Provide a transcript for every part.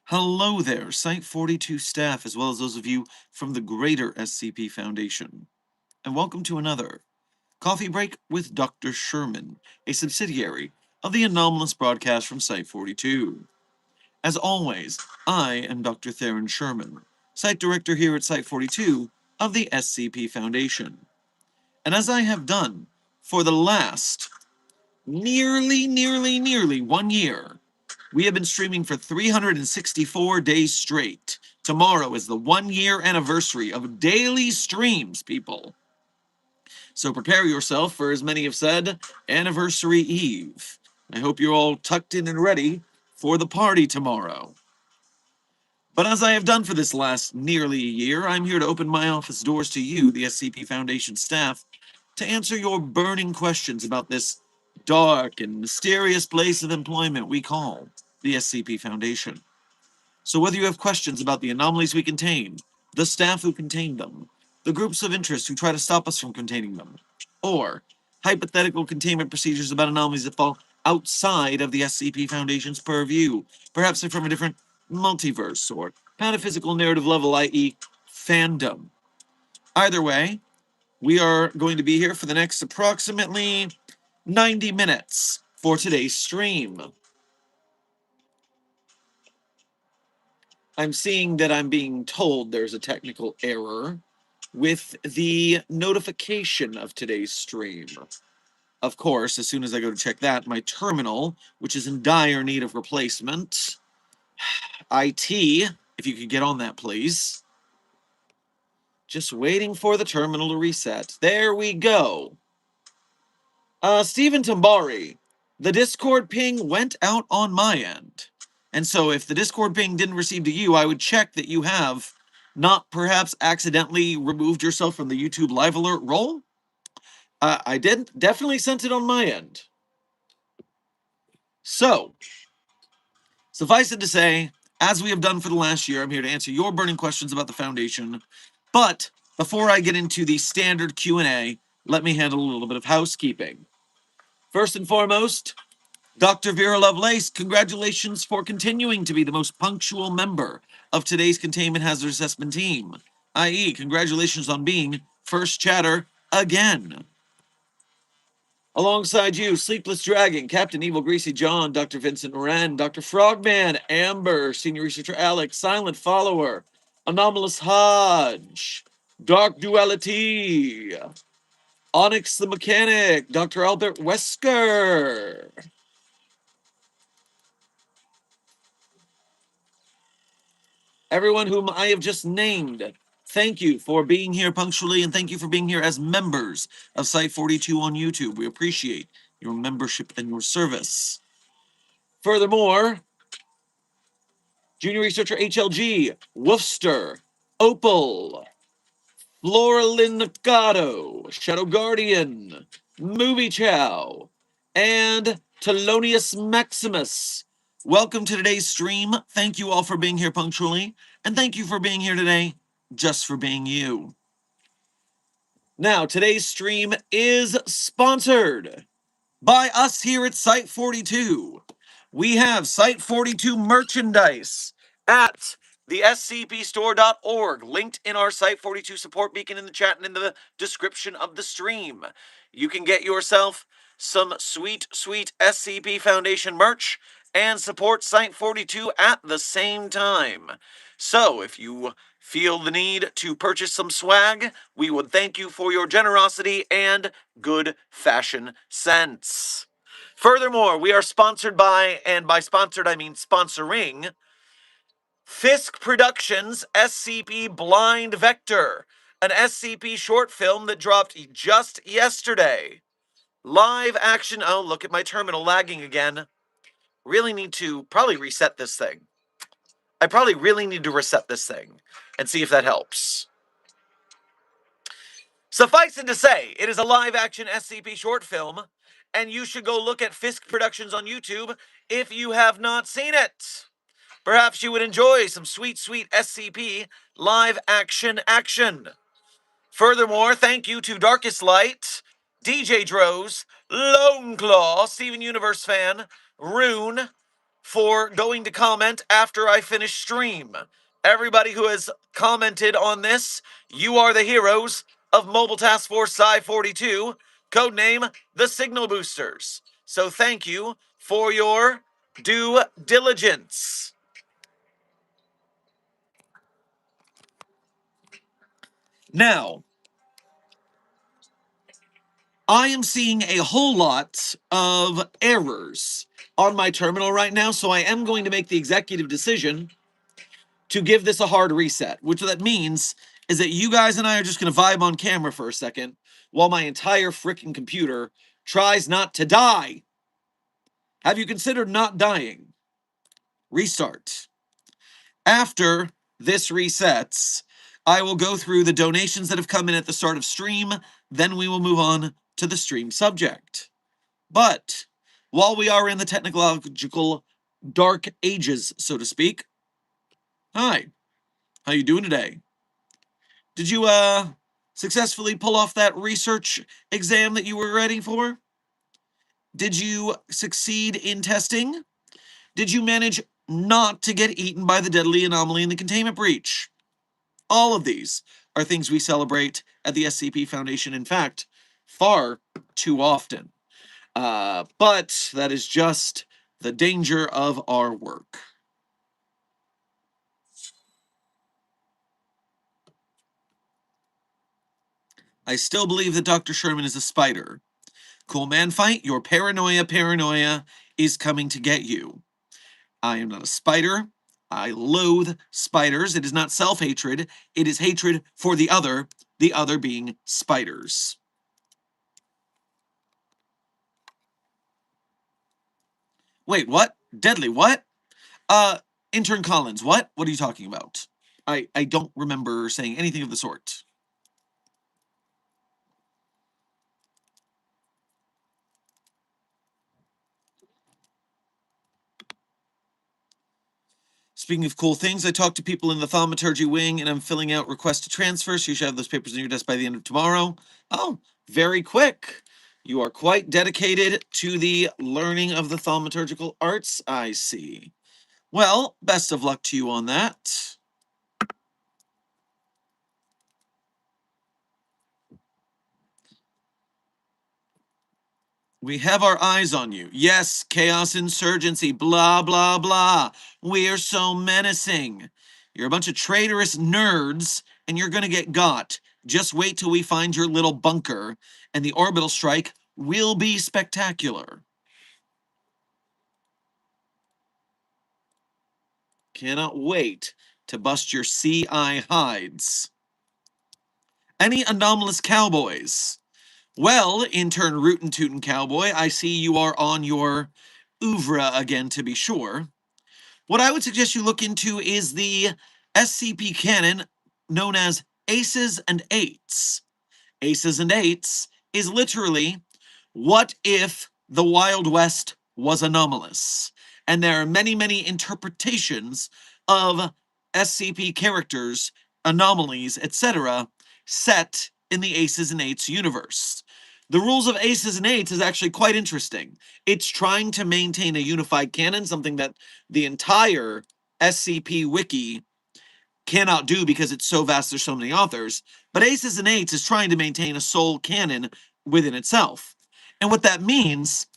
Hello there, Site 42 staff, as well as those of you from the greater SCP Foundation. And welcome to another Coffee Break with Dr. Sherman, a subsidiary of the anomalous broadcast from Site 42. As always, I am Dr. Theron Sherman, Site Director here at Site 42 of the SCP Foundation. And as I have done for the last nearly 1 year, we have been streaming for 364 days straight. Tomorrow is the 1-year anniversary of daily streams, people. So prepare yourself for, as many have said, Anniversary Eve. I hope you're all tucked in and ready for the party tomorrow. But as I have done for this last nearly a year, I'm here to open my office doors to you, the SCP Foundation staff, to answer your burning questions about this dark and mysterious place of employment we call the SCP Foundation. So whether you have questions about the anomalies we contain, the staff who contain them, the groups of interest who try to stop us from containing them, or hypothetical containment procedures about anomalies that fall outside of the SCP Foundation's purview, perhaps they're from a different multiverse or pataphysical narrative level, i.e. fandom. Either way, we are going to be here for the next approximately 90 minutes for today's stream. I'm seeing that I'm being told there's a technical error with the notification of today's stream. Of course, as soon as I go to check that, my terminal, which is in dire need of replacement, IT, if you could get on that, please. Just waiting for the terminal to reset. There we go. Stephen Tambari, the Discord ping went out on my end. And so if the Discord ping didn't receive to you, I would check that you have not perhaps accidentally removed yourself from the YouTube live alert role. I definitely sent it on my end. So, suffice it to say, as we have done for the last year, I'm here to answer your burning questions about the Foundation. But before I get into the standard Q&A, let me handle a little bit of housekeeping. First and foremost, Dr. Vera Lovelace, congratulations for continuing to be the most punctual member of today's Containment Hazard Assessment team, i.e., congratulations on being first chatter again. Alongside you, Sleepless Dragon, Captain Evil Greasy John, Dr. Vincent Wren, Dr. Frogman, Amber, Senior Researcher Alex, Silent Follower, Anomalous Hodge, Dark Duality, Onyx the Mechanic, Dr. Albert Wesker. Everyone whom I have just named, thank you for being here punctually, and thank you for being here as members of Site 42 on YouTube. We appreciate your membership and your service. Furthermore, Junior Researcher HLG, Worcester, Opal, Floralyn Gatto, Shadow Guardian, Movie Chow, and Telonius Maximus. Welcome to today's stream. Thank you all for being here punctually, and thank you for being here today, just for being you. Now, today's stream is sponsored by us here at Site 42. We have Site 42 merchandise at the scpstore.org, linked in our Site 42 support beacon in the chat and in the description of the stream. You can get yourself some sweet, sweet SCP Foundation merch and support Site 42 at the same time. So, if you feel the need to purchase some swag, we would thank you for your generosity and good fashion sense. Furthermore, we are sponsored by, and by sponsored I mean sponsoring, Fisk Productions' SCP Blind Vector, an SCP short film that dropped just yesterday. Live action. Oh, look at my terminal lagging again. Really need to probably reset this thing. I probably really need to reset this thing and see if that helps. Suffice it to say, it is a live action SCP short film, and you should go look at Fisk Productions on YouTube if you have not seen it. Perhaps you would enjoy some sweet, sweet SCP live action action. Furthermore, thank you to Darkest Light, DJ Droz, Lone Claw, Steven Universe fan, Rune, for going to comment after I finish stream. Everybody who has commented on this, you are the heroes of Mobile Task Force Psi 42, codename the Signal Boosters. So thank you for your due diligence. Now, I am seeing a whole lot of errors on my terminal right now, so I am going to make the executive decision to give this a hard reset. Which that means is that you guys and I are just going to vibe on camera for a second while my entire freaking computer tries not to die. Have you considered not dying? Restart. After this resets, I will go through the donations that have come in at the start of stream, then we will move on to the stream subject. But while we are in the technological dark ages, so to speak, hi, how you doing today? Did you successfully pull off that research exam that you were ready for? Did you succeed in testing? Did you manage not to get eaten by the deadly anomaly in the containment breach? All of these are things we celebrate at the SCP Foundation, in fact, far too often. But that is just the danger of our work. I still believe that Dr. Sherman is a spider. Cool man fight, your paranoia is coming to get you. I am not a spider. I loathe spiders. It is not self-hatred. It is hatred for the other being spiders. Wait, what? Deadly, what? Intern Collins, what? What are you talking about? I don't remember saying anything of the sort. Speaking of cool things, I talked to people in the thaumaturgy wing, and I'm filling out requests to transfer, so you should have those papers on your desk by the end of tomorrow. Oh, very quick. You are quite dedicated to the learning of the thaumaturgical arts, I see. Well, best of luck to you on that. We have our eyes on you. Yes, chaos insurgency, blah, blah, blah. We are so menacing. You're a bunch of traitorous nerds, and you're gonna get got. Just wait till we find your little bunker, and the orbital strike will be spectacular. Cannot wait to bust your CI hides. Any anomalous cowboys? Well, intern Rootin' Tootin' Cowboy, I see you are on your oeuvre again, to be sure. What I would suggest you look into is the SCP canon known as Aces and Eights. Aces and Eights is literally, what if the Wild West was anomalous? And there are many, many interpretations of SCP characters, anomalies, etc., set in the Aces and Eights universe. The rules of Aces and Eights is actually quite interesting. It's trying to maintain a unified canon, something that the entire SCP wiki cannot do because it's so vast, there's so many authors. But Aces and Eights is trying to maintain a sole canon within itself. And what that means,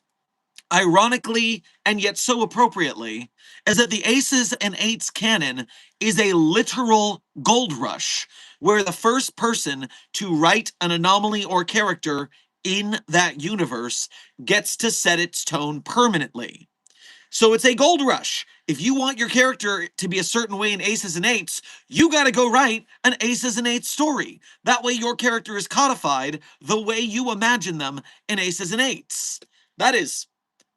ironically and yet so appropriately, is that the Aces and Eights canon is a literal gold rush, where the first person to write an anomaly or character in that universe gets to set its tone permanently. So it's a gold rush. If you want your character to be a certain way in Aces and Eights, you got to go write an Aces and Eights story. That way your character is codified the way you imagine them in Aces and Eights. That is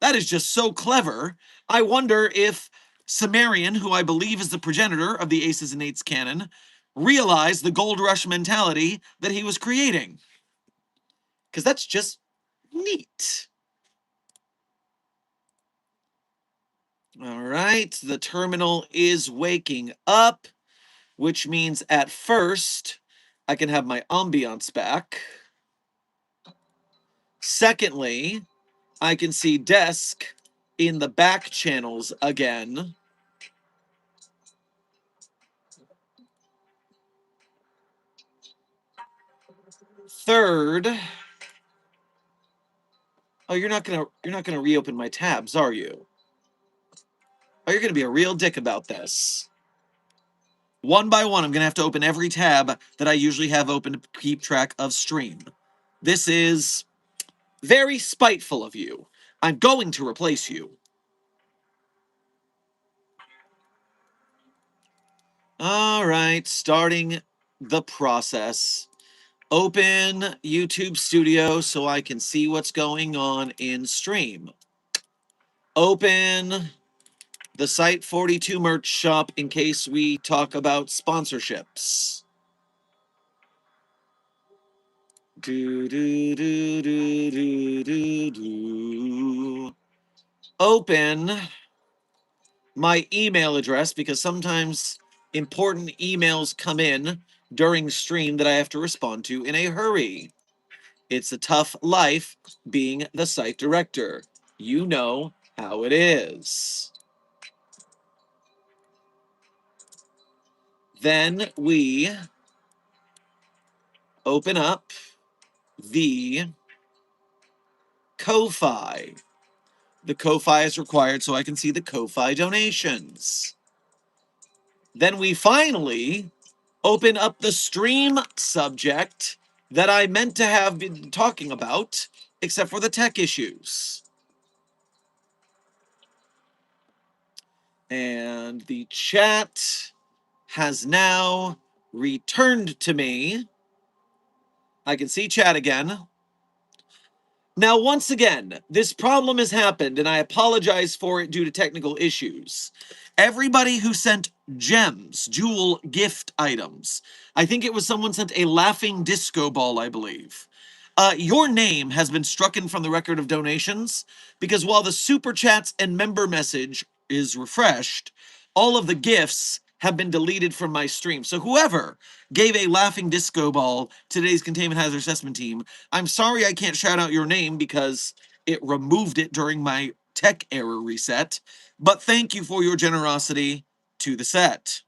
just so clever. I wonder if Sumerian, who I believe is the progenitor of the Aces and Eights canon, realized the gold rush mentality that he was creating. Because that's just neat. All right, the terminal is waking up, which means at first I can have my ambiance back. Secondly, I can see desk in the back channels again. Third, oh, you're not gonna reopen my tabs, are you? Oh, you're gonna be a real dick about this. One by one, I'm gonna have to open every tab that I usually have open to keep track of stream. This is very spiteful of you. I'm going to replace you. All right, starting the process. Open YouTube Studio so I can see what's going on in stream. Open the Site 42 merch shop in case we talk about sponsorships. Do do do do do do do. Open my email address because sometimes important emails come in during stream that I have to respond to in a hurry. It's a tough life being the site director. You know how it is. Then we open up the Ko-Fi. The Ko-Fi is required so I can see the Ko-Fi donations. Then we finally open up the stream subject that I meant to have been talking about, except for the tech issues. And the chat has now returned to me. I can see chat again. Now, once again, this problem has happened, and I apologize for it due to technical issues. Everybody who sent gems, jewel gift items, I think it was someone sent a laughing disco ball, I believe. Your name has been strucken from the record of donations because while the super chats and member message is refreshed, all of the gifts have been deleted from my stream. So whoever gave a laughing disco ball to today's containment hazard assessment team, I'm sorry I can't shout out your name because it removed it during my tech error reset, but thank you for your generosity to the set.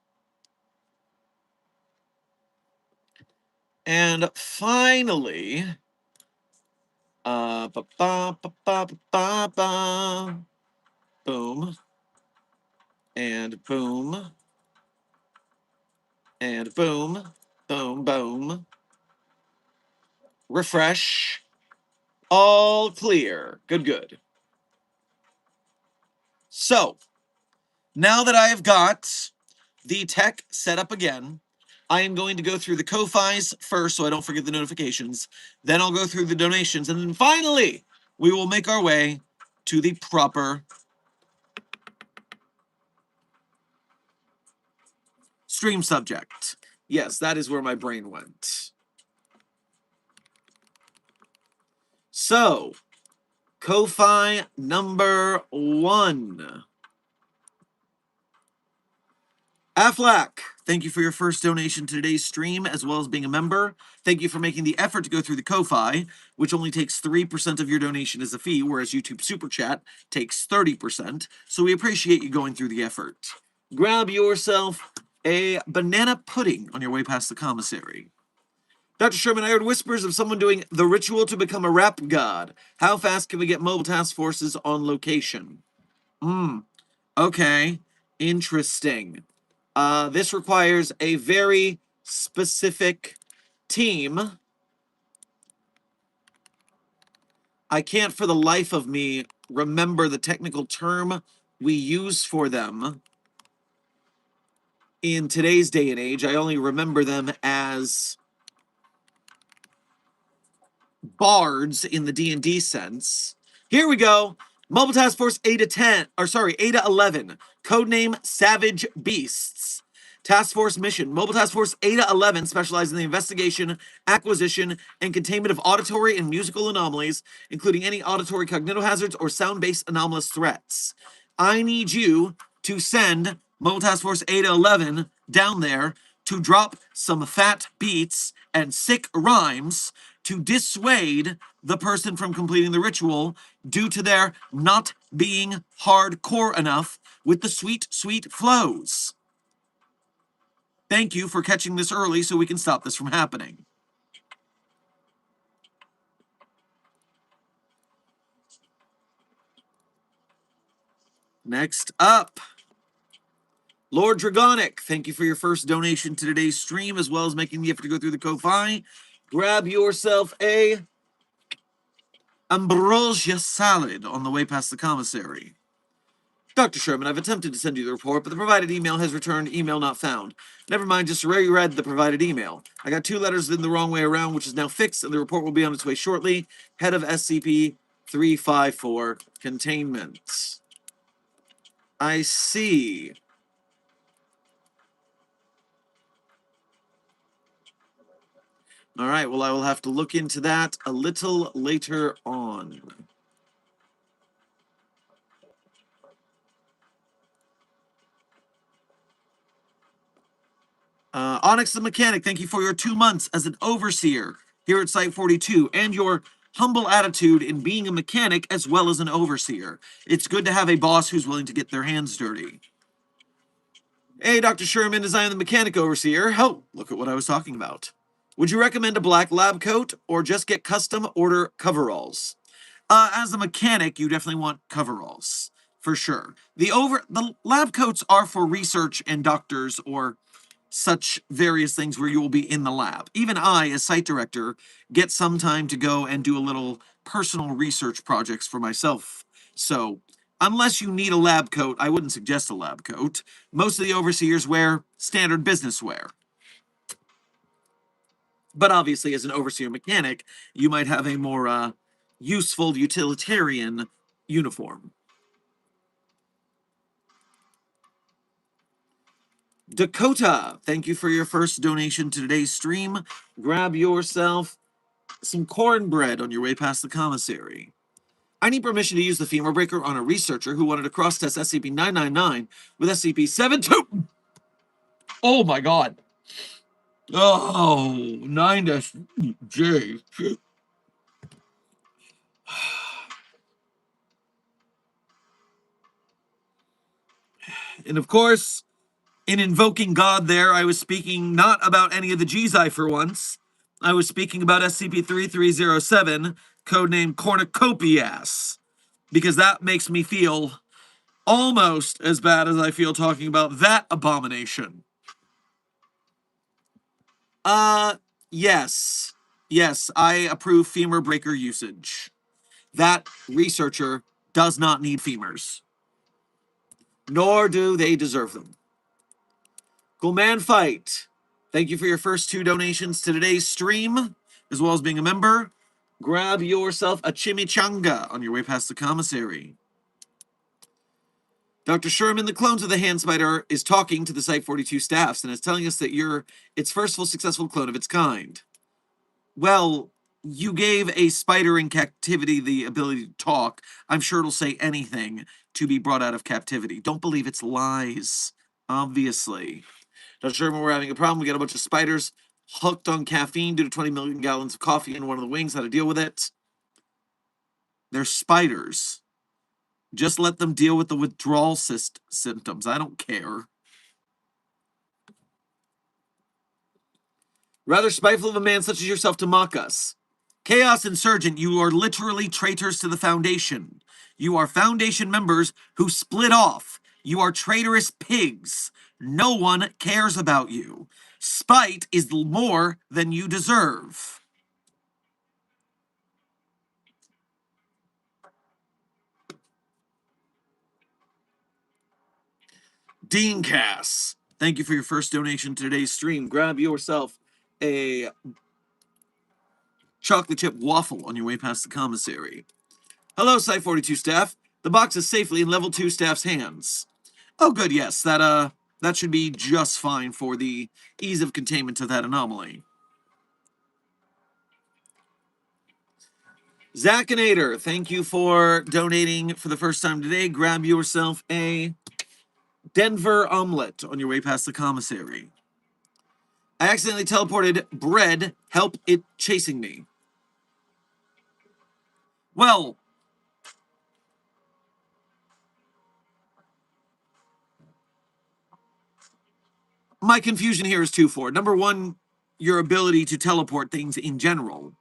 And finally, boom, and boom, and boom, boom, boom. Refresh. All clear. Good, good. So, now that I have got the tech set up again, I am going to go through the Ko-Fis first so I don't forget the notifications. Then I'll go through the donations. And then finally, we will make our way to the proper stream subject. Yes, that is where my brain went. So, Ko-Fi number 1. Aflac, thank you for your first donation to today's stream, as well as being a member. Thank you for making the effort to go through the Ko-Fi, which only takes 3% of your donation as a fee, whereas YouTube Super Chat takes 30%. So we appreciate you going through the effort. Grab yourself a banana pudding on your way past the commissary. Dr. Sherman, I heard whispers of someone doing the ritual to become a rap god. How fast can we get mobile task forces on location? Okay. Interesting. This requires a very specific team. I can't for the life of me remember the technical term we use for them in today's day and age. I only remember them as bards in the D&D sense. Here we go. Mobile Task Force A to 10, or sorry, A to 11. Codename Savage Beasts. Task Force mission. Mobile Task Force A to 11 specializes in the investigation, acquisition, and containment of auditory and musical anomalies, including any auditory cognitohazards or sound-based anomalous threats. I need you to send Mobile Task Force A to 11 down there to drop some fat beats and sick rhymes to dissuade the person from completing the ritual due to their not being hardcore enough with the sweet, sweet flows. Thank you for catching this early so we can stop this from happening. Next up, Lord Dragonic, thank you for your first donation to today's stream, as well as making the effort to go through the Ko-Fi. Grab yourself a ambrosia salad on the way past the commissary. Dr. Sherman, I've attempted to send you the report, but the provided email has returned email not found. Never mind, just reread the provided email. I got 2 letters in the wrong way around, which is now fixed, and the report will be on its way shortly. Head of SCP 354 Containment. I see. All right, well, I will have to look into that a little later on. Onyx the Mechanic, thank you for your 2 months as an overseer here at Site 42 and your humble attitude in being a mechanic as well as an overseer. It's good to have a boss who's willing to get their hands dirty. Hey, Dr. Sherman, as I am the mechanic overseer, oh, look at what I was talking about. Would you recommend a black lab coat or just get custom order coveralls? As a mechanic, you definitely want coveralls, for sure. The lab coats are for research and doctors or such various things where you will be in the lab. Even I, as site director, get some time to go and do a little personal research projects for myself. So, unless you need a lab coat, I wouldn't suggest a lab coat. Most of the overseers wear standard business wear. But obviously, as an overseer mechanic, you might have a more useful utilitarian uniform. Dakota, thank you for your first donation to today's stream. Grab yourself some cornbread on your way past the commissary. I need permission to use the femur breaker on a researcher who wanted to cross-test SCP-999 with SCP-72. Oh my god. Oh, 9-J. And of course, in invoking God there, I was speaking not about any of the G's for once. I was speaking about SCP-3307, codenamed Cornucopias, because that makes me feel almost as bad as I feel talking about that abomination. Yes. Yes, I approve femur breaker usage. That researcher does not need femurs. Nor do they deserve them. Cool Man Fight. Thank you for your first 2 donations to today's stream, as well as being a member. Grab yourself a chimichanga on your way past the commissary. Dr. Sherman, the clones of the hand spider, is talking to the Site 42 staffs and is telling us that you're its first full successful clone of its kind. Well, you gave a spider in captivity the ability to talk. I'm sure it'll say anything to be brought out of captivity. Don't believe its lies, obviously. Dr. Sherman, we're having a problem. We got a bunch of spiders hooked on caffeine due to 20 million gallons of coffee in one of the wings. How to deal with it? They're spiders. Just let them deal with the withdrawal symptoms. I don't care. Rather spiteful of a man such as yourself to mock us. Chaos Insurgent, you are literally traitors to the Foundation. You are Foundation members who split off. You are traitorous pigs. No one cares about you. Spite is more than you deserve. Dean Cass, thank you for your first donation to today's stream. Grab yourself a chocolate chip waffle on your way past the commissary. Hello, Site-42 staff. The box is safely in Level 2 staff's hands. Oh, good, yes. That should be just fine for the ease of containment of that anomaly. Zackinator, thank you for donating for the first time today. Grab yourself a Denver omelet on your way past the commissary. I accidentally teleported bread. Help it chasing me. Well, my confusion here is twofold. Number one, your ability to teleport things in general.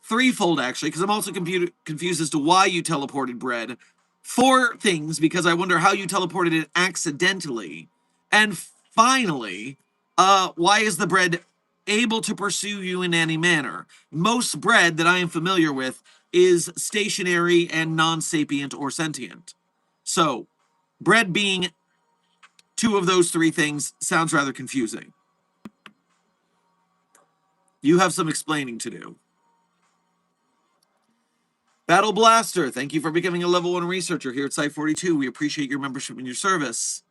Threefold, actually, because I'm also confused as to why you teleported bread. Four things, because I wonder how you teleported it accidentally. And finally, why is the bread able to pursue you in any manner? Most bread that I am familiar with is stationary and non-sapient or sentient. So, bread being two of those three things sounds rather confusing. You have some explaining to do. Battle Blaster, thank you for becoming a level 1 researcher here at Site-42. We appreciate your membership and your service.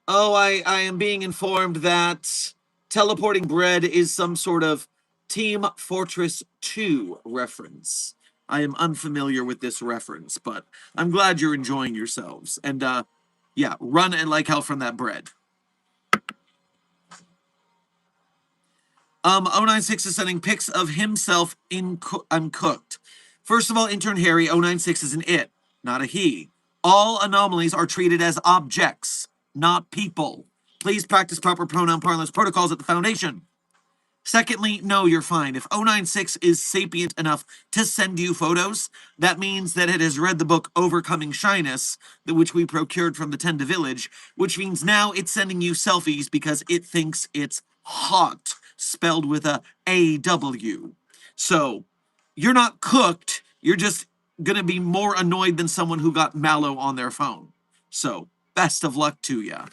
Oh, I am being informed that teleporting bread is some sort of Team Fortress 2 reference. I am unfamiliar with this reference, but I'm glad you're enjoying yourselves. And, yeah, run it like hell from that bread. 096 is sending pics of himself in uncooked. First of all, intern Harry, 096 is an it, not a he. All anomalies are treated as objects, not people. Please practice proper pronoun parlance protocols at the Foundation. Secondly, no, you're fine. If 096 is sapient enough to send you photos, that means that it has read the book Overcoming Shyness, which we procured from the Tenda Village, which means now it's sending you selfies because it thinks it's hot, spelled with a A-W. So, you're not cooked, you're just gonna be more annoyed than someone who got mallow on their phone. So, best of luck to ya.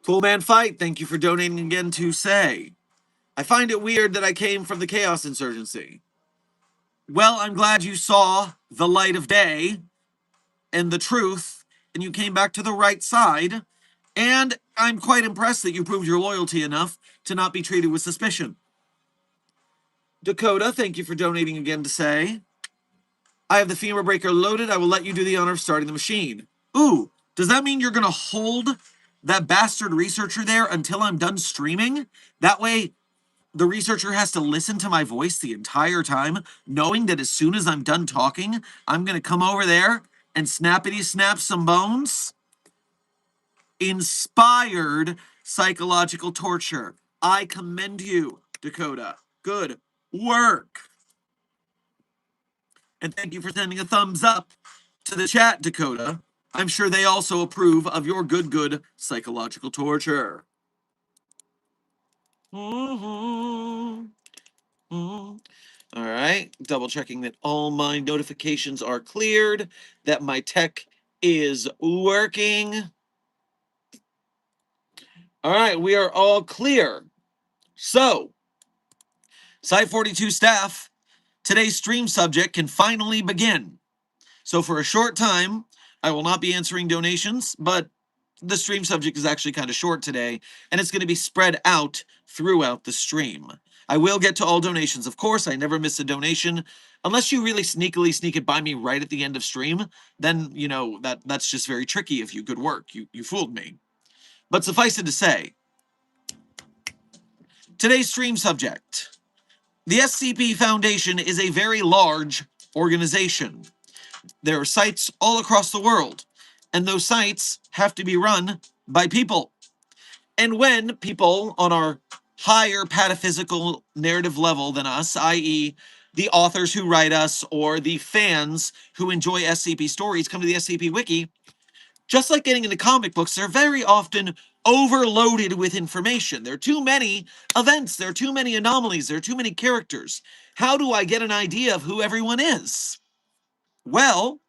Cool Man Fight, thank you for donating again to say. I find it weird that I came from the Chaos Insurgency. Well, I'm glad you saw the light of day and the truth, and you came back to the right side. And I'm quite impressed that you proved your loyalty enough to not be treated with suspicion. Dakota, thank you for donating again to say. I have the femur breaker loaded. I will let you do the honor of starting the machine. Ooh, does that mean you're going to hold that bastard researcher there until I'm done streaming? That way, the researcher has to listen to my voice the entire time, knowing that as soon as I'm done talking, I'm going to come over there and snappity snap some bones? Inspired psychological torture. I commend you, Dakota. Good work. And thank you for sending a thumbs up to the chat, Dakota. I'm sure they also approve of your good psychological torture. All right, double checking that all my notifications are cleared, that my tech is working. All right, we are all clear. So, Site-42 staff, today's stream subject can finally begin. So for a short time, I will not be answering donations, but the stream subject is actually kind of short today, and it's going to be spread out throughout the stream. I will get to all donations, of course. I never miss a donation. Unless you really sneakily sneak it by me right at the end of stream, then, you know, that's just very tricky of you. Good work. You fooled me. But suffice it to say, today's stream subject. The SCP Foundation is a very large organization. There are sites all across the world. and those sites have to be run by people. And when people on our higher pataphysical narrative level than us, i.e., the authors who write us or the fans who enjoy SCP stories, come to the SCP Wiki, just like getting into comic books, they're very often overloaded with information. There are too many events, there are too many anomalies, there are too many characters. How do I get an idea of who everyone is? Well,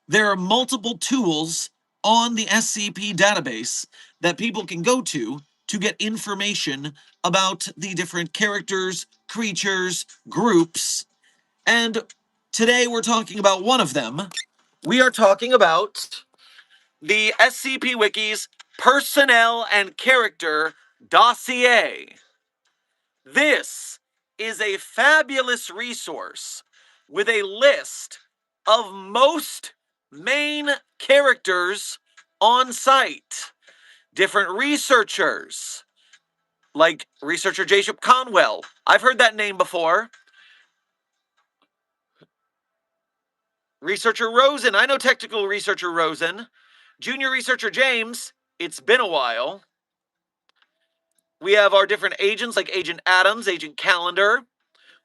there are multiple tools on the SCP database that people can go to get information about the different characters, creatures, groups. And today we're talking about one of them. We are talking about the SCP Wiki's Personnel and Character Dossier. This is a fabulous resource with a list of most main characters on site, different researchers, like researcher Jacob Conwell. I've heard that name before. Researcher Rosen. I know technical researcher Rosen. Junior researcher James. It's been a while. We have our different agents like Agent Adams, Agent Calendar.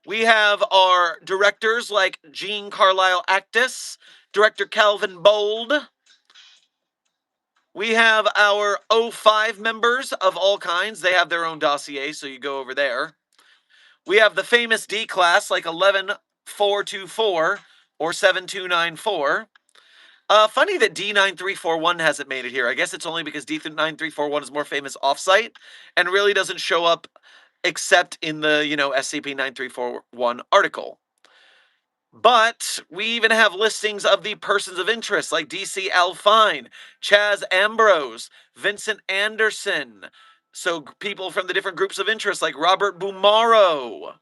We have our directors like Jean Carlisle Actis, Director Calvin Bold. We have our O5 members of all kinds. They have their own dossier, so you go over there. We have the famous D class like 11424 or 7294. Funny that D9341 hasn't made it here. I guess it's only because D9341 is more famous offsite and really doesn't show up except in the, SCP-9341 article. But we even have listings of the persons of interest like DC Alfine, Chaz Ambrose, Vincent Anderson. So people from the different groups of interest like Robert Bumaro.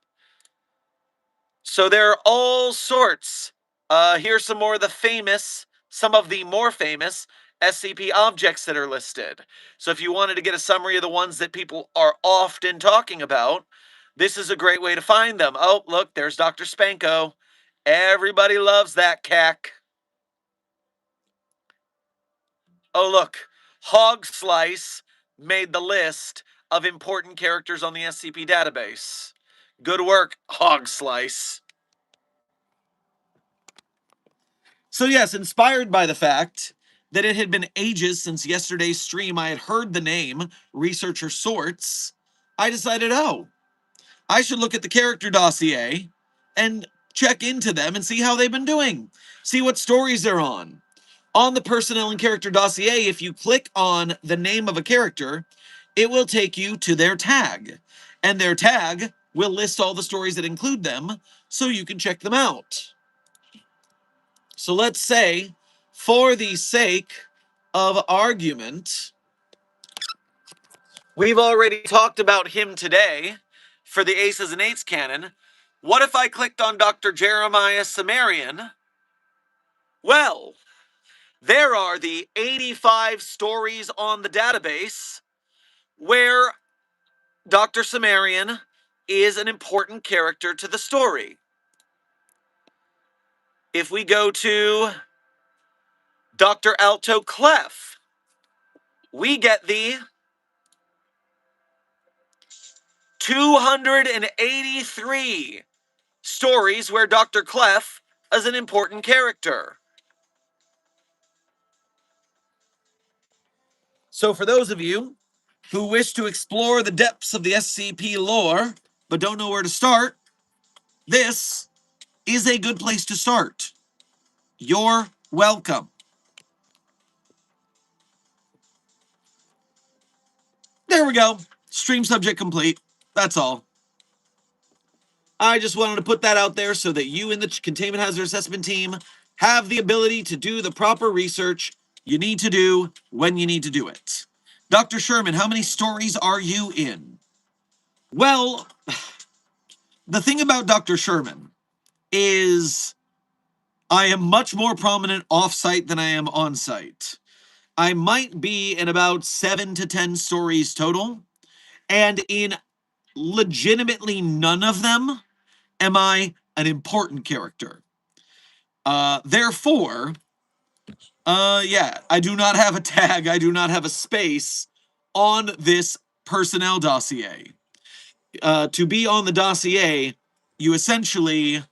So there are all sorts. Here's some more of some of the more famous SCP objects that are listed. So if you wanted to get a summary of the ones that people are often talking about, this is a great way to find them. Oh, look, there's Dr. Spanko. Everybody loves that cack. Oh, look, Hog Slice made the list of important characters on the SCP database. Good work, Hog Slice. So yes, inspired by the fact that it had been ages since yesterday's stream I had heard the name Researcher Sorts, I decided, I should look at the character dossier and check into them and see how they've been doing. See what stories they're on. On the personnel and character dossier, if you click on the name of a character, it will take you to their tag. And their tag will list all the stories that include them so you can check them out. So let's say, for the sake of argument, we've already talked about him today for the Aces and Eights canon. What if I clicked on Dr. Jeremiah Sumerian? Well, there are the 85 stories on the database where Dr. Sumerian is an important character to the story. If we go to Dr. Alto Clef, we get the 283 stories where Dr. Clef is an important character. So for those of you who wish to explore the depths of the SCP lore but don't know where to start, this is a good place to start. You're welcome. There we go. Stream subject complete. That's all. I just wanted to put that out there so that you and the Containment Hazard Assessment team have the ability to do the proper research you need to do when you need to do it. Dr. Sherman, how many stories are you in? Well, the thing about Dr. Sherman is I am much more prominent off-site than I am on-site. I might be in about 7 to 10 stories total, and in legitimately none of them am I an important character. Therefore, Yeah, I do not have a tag, I do not have a space on this personnel dossier. To be on the dossier, you essentially,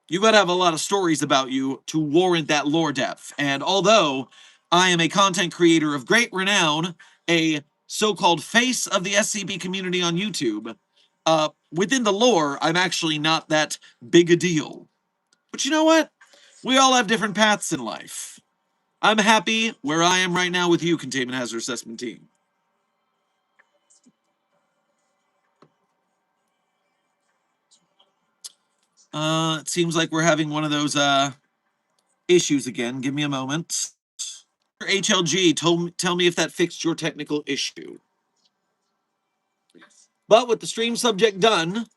you gotta have a lot of stories about you to warrant that lore depth. And although I am a content creator of great renown, a so-called face of the SCP community on YouTube, within the lore, I'm actually not that big a deal. But you know what? We all have different paths in life. I'm happy where I am right now with you, Containment Hazard Assessment Team. It seems like we're having one of those issues again. Give me a moment. HLG, tell me if that fixed your technical issue. But with the stream subject done,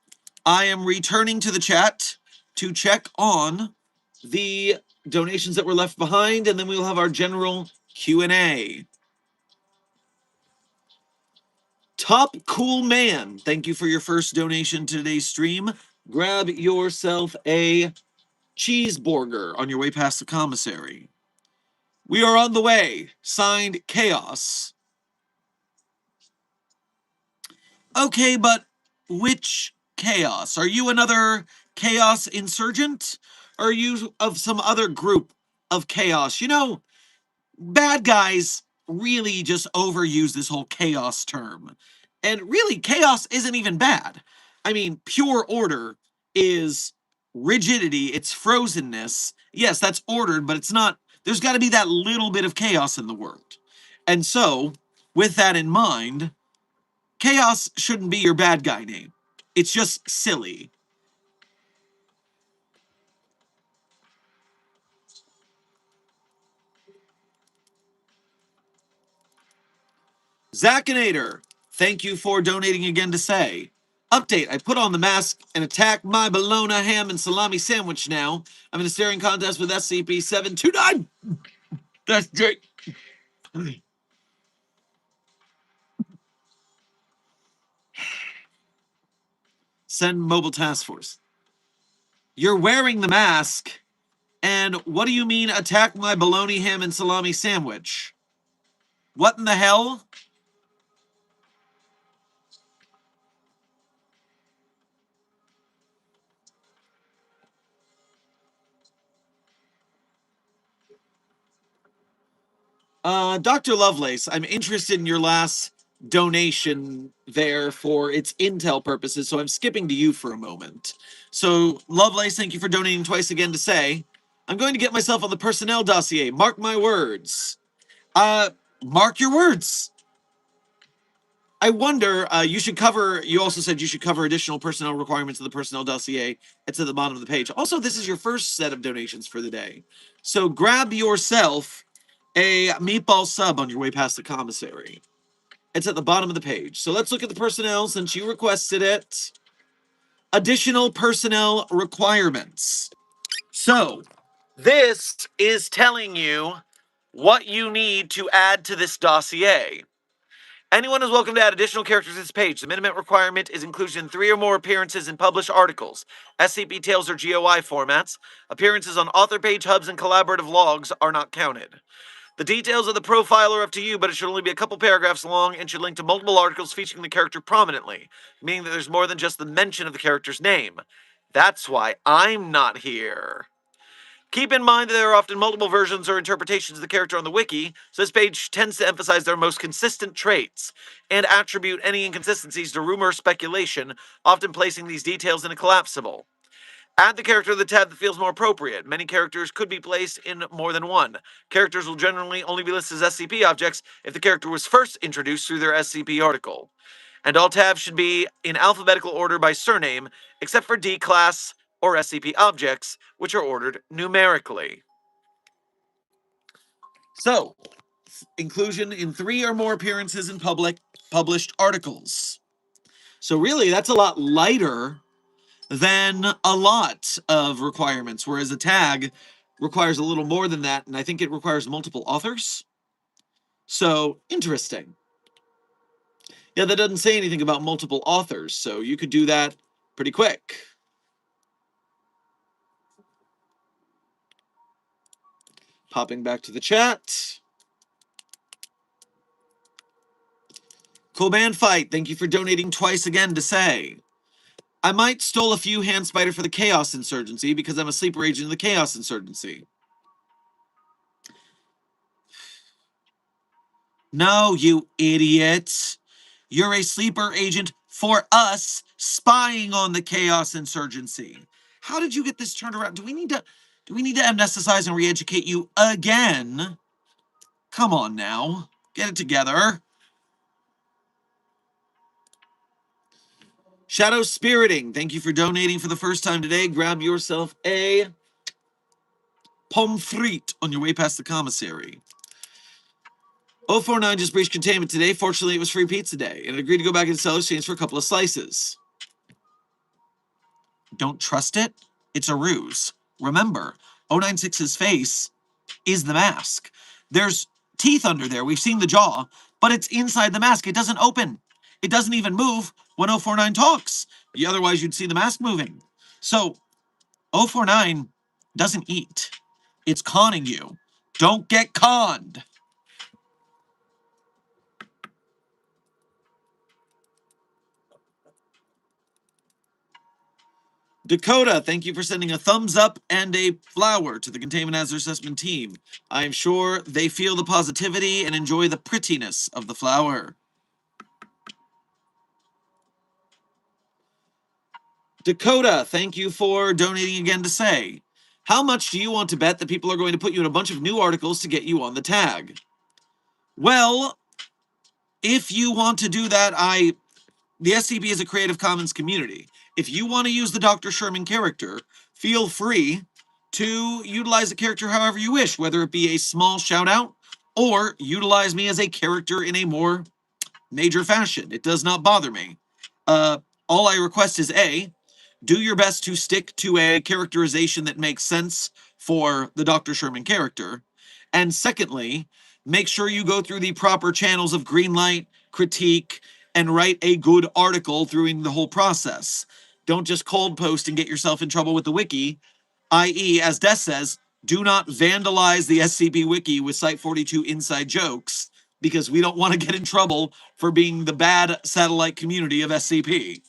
I am returning to the chat to check on the donations that were left behind, and then we'll have our general Q&A. Top Cool Man, thank you for your first donation to today's stream. Grab yourself a cheeseburger on your way past the commissary. We are on the way. Signed, Chaos. Okay, but which Chaos? Are you another Chaos insurgent? Or are you of some other group of Chaos? You know, bad guys really just overuse this whole chaos term. And really, chaos isn't even bad. I mean, pure order is rigidity, it's frozenness. Yes, that's ordered, but it's not, there's got to be that little bit of chaos in the world. And so, with that in mind, chaos shouldn't be your bad guy name. It's just silly. Zackinator, thank you for donating again to say. Update, I put on the mask and attack my bologna ham and salami sandwich now. I'm in a staring contest with SCP-729. That's great. Send mobile task force. You're wearing the mask, and what do you mean attack my bologna ham and salami sandwich? What in the hell? Dr. Lovelace, I'm interested in your last donation there for its intel purposes, so I'm skipping to you for a moment. So, Lovelace, thank you for donating twice again to say, I'm going to get myself on the personnel dossier. Mark my words. Mark your words. I wonder, you also said you should cover additional personnel requirements of the personnel dossier. It's at the bottom of the page. Also, this is your first set of donations for the day. So grab yourself a meatball sub on your way past the commissary. It's at the bottom of the page. So let's look at the personnel since you requested it. Additional personnel requirements. So this is telling you what you need to add to this dossier. Anyone is welcome to add additional characters to this page. The minimum requirement is inclusion in 3 or more appearances in published articles, SCP Tales or GOI formats. Appearances on author page hubs and collaborative logs are not counted. The details of the profile are up to you, but it should only be a couple paragraphs long and should link to multiple articles featuring the character prominently, meaning that there's more than just the mention of the character's name. That's why I'm not here. Keep in mind that there are often multiple versions or interpretations of the character on the wiki, so this page tends to emphasize their most consistent traits, and attribute any inconsistencies to rumor or speculation, often placing these details in a collapsible. Add the character to the tab that feels more appropriate. Many characters could be placed in more than one. Characters will generally only be listed as SCP objects if the character was first introduced through their SCP article. And all tabs should be in alphabetical order by surname, except for D class or SCP objects, which are ordered numerically. So, inclusion in 3 or more appearances in published articles. So really, that's a lot lighter than a lot of requirements, whereas a tag requires a little more than that, and I think it requires multiple authors. So, interesting. Yeah, that doesn't say anything about multiple authors, so you could do that pretty quick. Popping back to the chat. Cool band fight. Thank you for donating twice again to say. I might stole a few hand spider for the Chaos Insurgency because I'm a sleeper agent in the Chaos Insurgency. No, you idiot. You're a sleeper agent for us spying on the Chaos Insurgency. How did you get this turned around? Do we need to amnesticize and re-educate you again? Come on now. Get it together. Shadow Spiriting, thank you for donating for the first time today. Grab yourself a pomme frite on your way past the commissary. 049 just breached containment today. Fortunately, it was free pizza day, and agreed to go back into cell exchange for a couple of slices. Don't trust it? It's a ruse. Remember, 096's face is the mask. There's teeth under there. We've seen the jaw, but it's inside the mask. It doesn't open. It doesn't even move when 049 talks. Otherwise, you'd see the mask moving. So, 049 doesn't eat. It's conning you. Don't get conned. Dakota, thank you for sending a thumbs up and a flower to the Containment Hazard Assessment team. I am sure they feel the positivity and enjoy the prettiness of the flower. Dakota, thank you for donating again to say, how much do you want to bet that people are going to put you in a bunch of new articles to get you on the tag? Well, if you want to do that, the SCP is a Creative Commons community. If you want to use the Dr. Sherman character, feel free to utilize the character however you wish, whether it be a small shout out or utilize me as a character in a more major fashion. It does not bother me. All I request is A, do your best to stick to a characterization that makes sense for the Dr. Sherman character. And secondly, make sure you go through the proper channels of greenlight, critique, and write a good article through the whole process. Don't just cold post and get yourself in trouble with the wiki, i.e., as Des says, do not vandalize the SCP wiki with Site42 inside jokes, because we don't want to get in trouble for being the bad satellite community of SCP.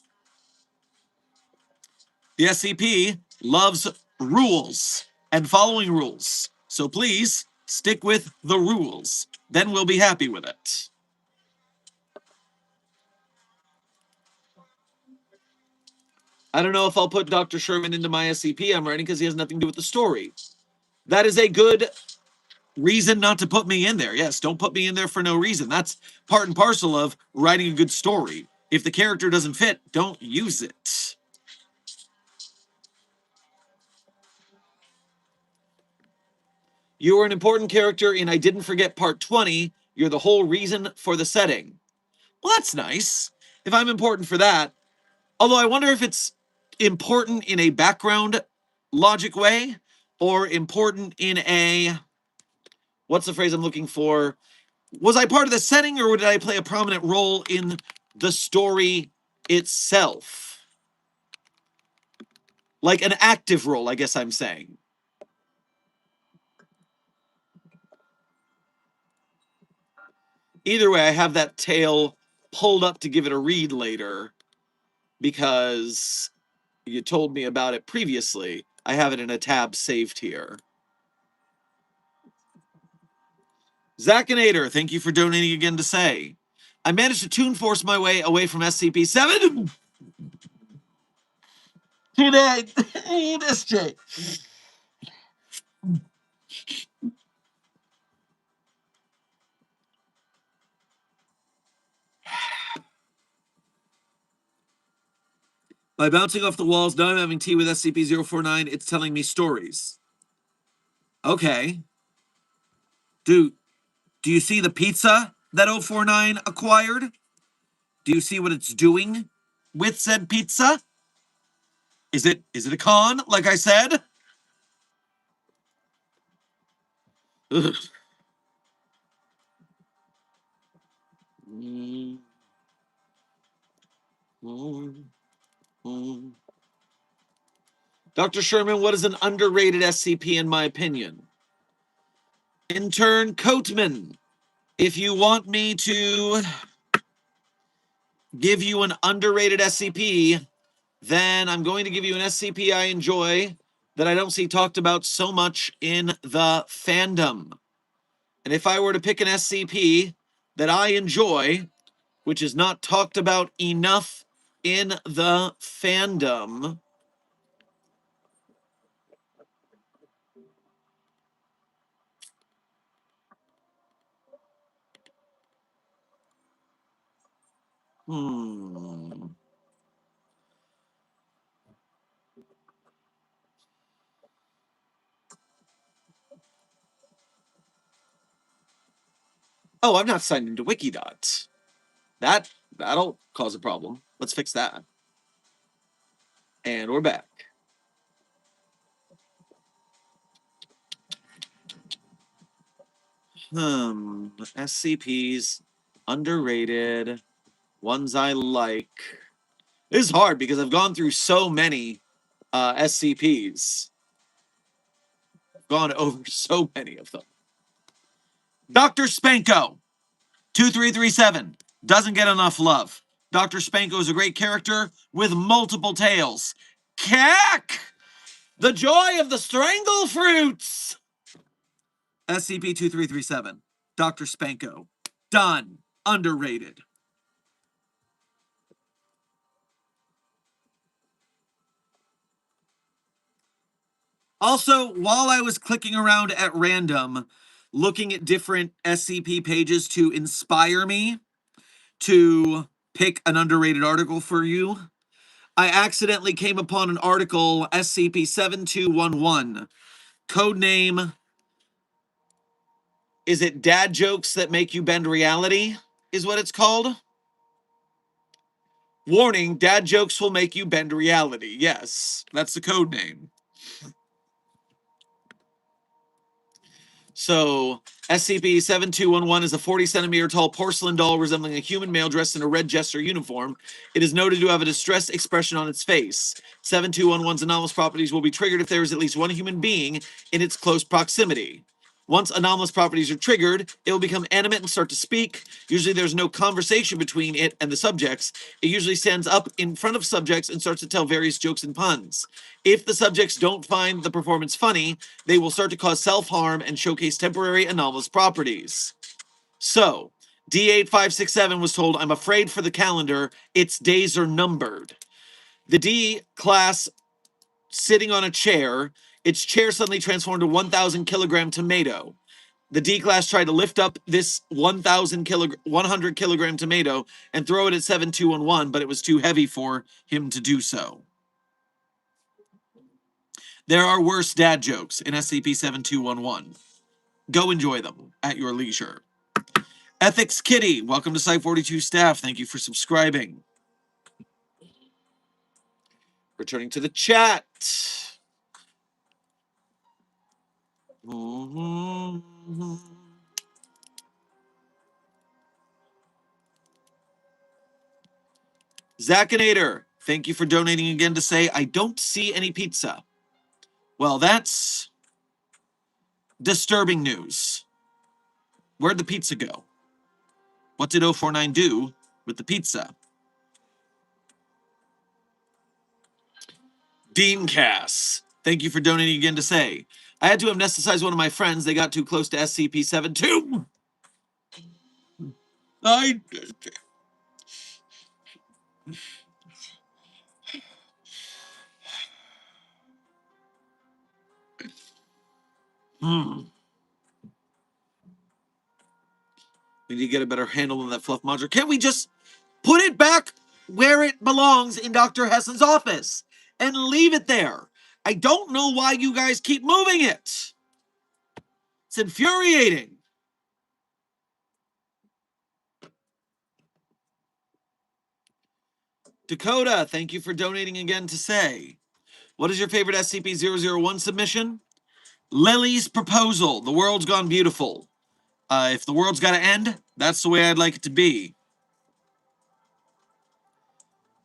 The SCP loves rules and following rules, so please stick with the rules. Then we'll be happy with it. I don't know if I'll put Dr. Sherman into my SCP I'm writing because he has nothing to do with the story. That is a good reason not to put me in there. Yes, don't put me in there for no reason. That's part and parcel of writing a good story. If the character doesn't fit, don't use it. You are an important character in I Didn't Forget Part 20. You're the whole reason for the setting. Well, that's nice. If I'm important for that. Although I wonder if it's important in a background logic way or important in a... What's the phrase I'm looking for? Was I part of the setting or did I play a prominent role in the story itself? Like an active role, I guess I'm saying. Either way, I have that tale pulled up to give it a read later because you told me about it previously. I have it in a tab saved here. Zakinator, thank you for donating again to say, I managed to Toon Force my way away from SCP-7 today. This Jay. By bouncing off the walls, now I'm having tea with SCP-049. It's telling me stories. Okay. Do you see the pizza that 049 acquired? Do you see what it's doing with said pizza? Is it a con, like I said? Ugh. Dr. Sherman, what is an underrated SCP in my opinion? Intern Coatman, if you want me to give you an underrated SCP, then I'm going to give you an SCP I enjoy that I don't see talked about so much in the fandom. And if I were to pick an SCP that I enjoy, which is not talked about enough in the fandom, Oh, I'm not signed into Wikidot. That'll cause a problem. Let's fix that. And we're back. SCPs, underrated, ones I like. This is hard because I've gone through so many SCPs. I've gone over so many of them. Dr. Spanko, 2337, doesn't get enough love. Dr. Spanko is a great character with multiple tails. Cack! The joy of the strangle fruits! SCP-2337, Dr. Spanko. Done. Underrated. Also, while I was clicking around at random, looking at different SCP pages to inspire me to pick an underrated article for you, I accidentally came upon an article, SCP-7211. Codename, is it Dad Jokes That Make You Bend Reality? Is what it's called. Warning, dad jokes will make you bend reality. Yes, that's the code name. So, SCP-7211 is a 40-centimeter tall porcelain doll resembling a human male dressed in a red jester uniform. It is noted to have a distressed expression on its face. 7211's anomalous properties will be triggered if there is at least one human being in its close proximity. Once anomalous properties are triggered, it will become animate and start to speak. Usually there's no conversation between it and the subjects. It usually stands up in front of subjects and starts to tell various jokes and puns. If the subjects don't find the performance funny, they will start to cause self-harm and showcase temporary anomalous properties. So, D8567 was told, I'm afraid for the calendar, its days are numbered. The D class sitting on a chair, its chair suddenly transformed to 1,000 kilogram tomato. The D class tried to lift up this 100 kilogram tomato and throw it at 7211, but it was too heavy for him to do so. There are worse dad jokes in SCP-7211. Go enjoy them at your leisure. Ethics Kitty, welcome to Site42 staff. Thank you for subscribing. Returning to the chat. Zacinator, thank you for donating again to say, I don't see any pizza. Well, that's disturbing news. Where'd the pizza go? What did 049 do with the pizza? Dean Cass, thank you for donating again to say, I had to amnesticize one of my friends. They got too close to SCP-72. We need to get a better handle on that fluff module. Can't we just put it back where it belongs in Dr. Hessen's office and leave it there? I don't know why you guys keep moving it. It's infuriating. Dakota, thank you for donating again to say, what is your favorite SCP-001 submission? Lily's proposal. The world's gone beautiful. If the world's got to end, that's the way I'd like it to be.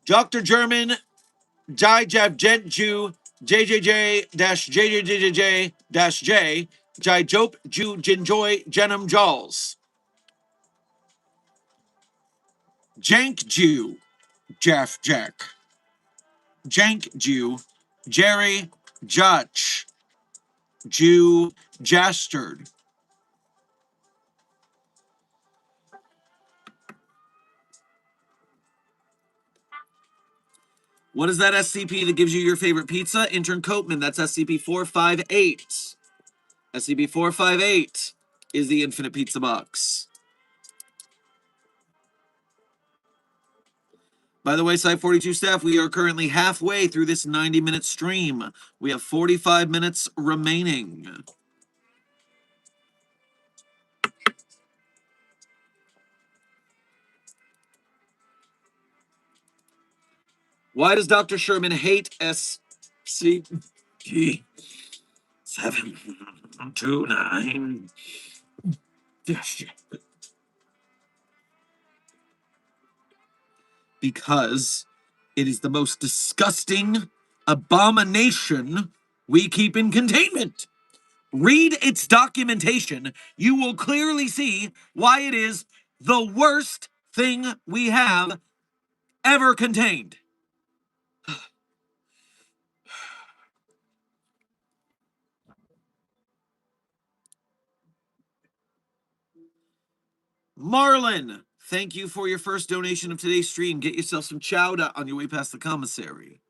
Dr. German, Jai Jav Gent Jew, JJJ-JJJJ-J, Jai Jope, Ju Jinjoy, Jenum Jaws. Jank Jew, Jeff Jack. Jank Jew, Jerry Judge. Jew Jastard. What is that SCP that gives you your favorite pizza? Intern Coatman, that's SCP-458. SCP-458 is the Infinite Pizza Box. By the way, Site42 staff, we are currently halfway through this 90-minute stream. We have 45 minutes remaining. Why does Dr. Sherman hate SCP-729? Because it is the most disgusting abomination we keep in containment. Read its documentation. You will clearly see why it is the worst thing we have ever contained. Marlin, thank you for your first donation of today's stream. Get yourself some chowder on your way past the commissary.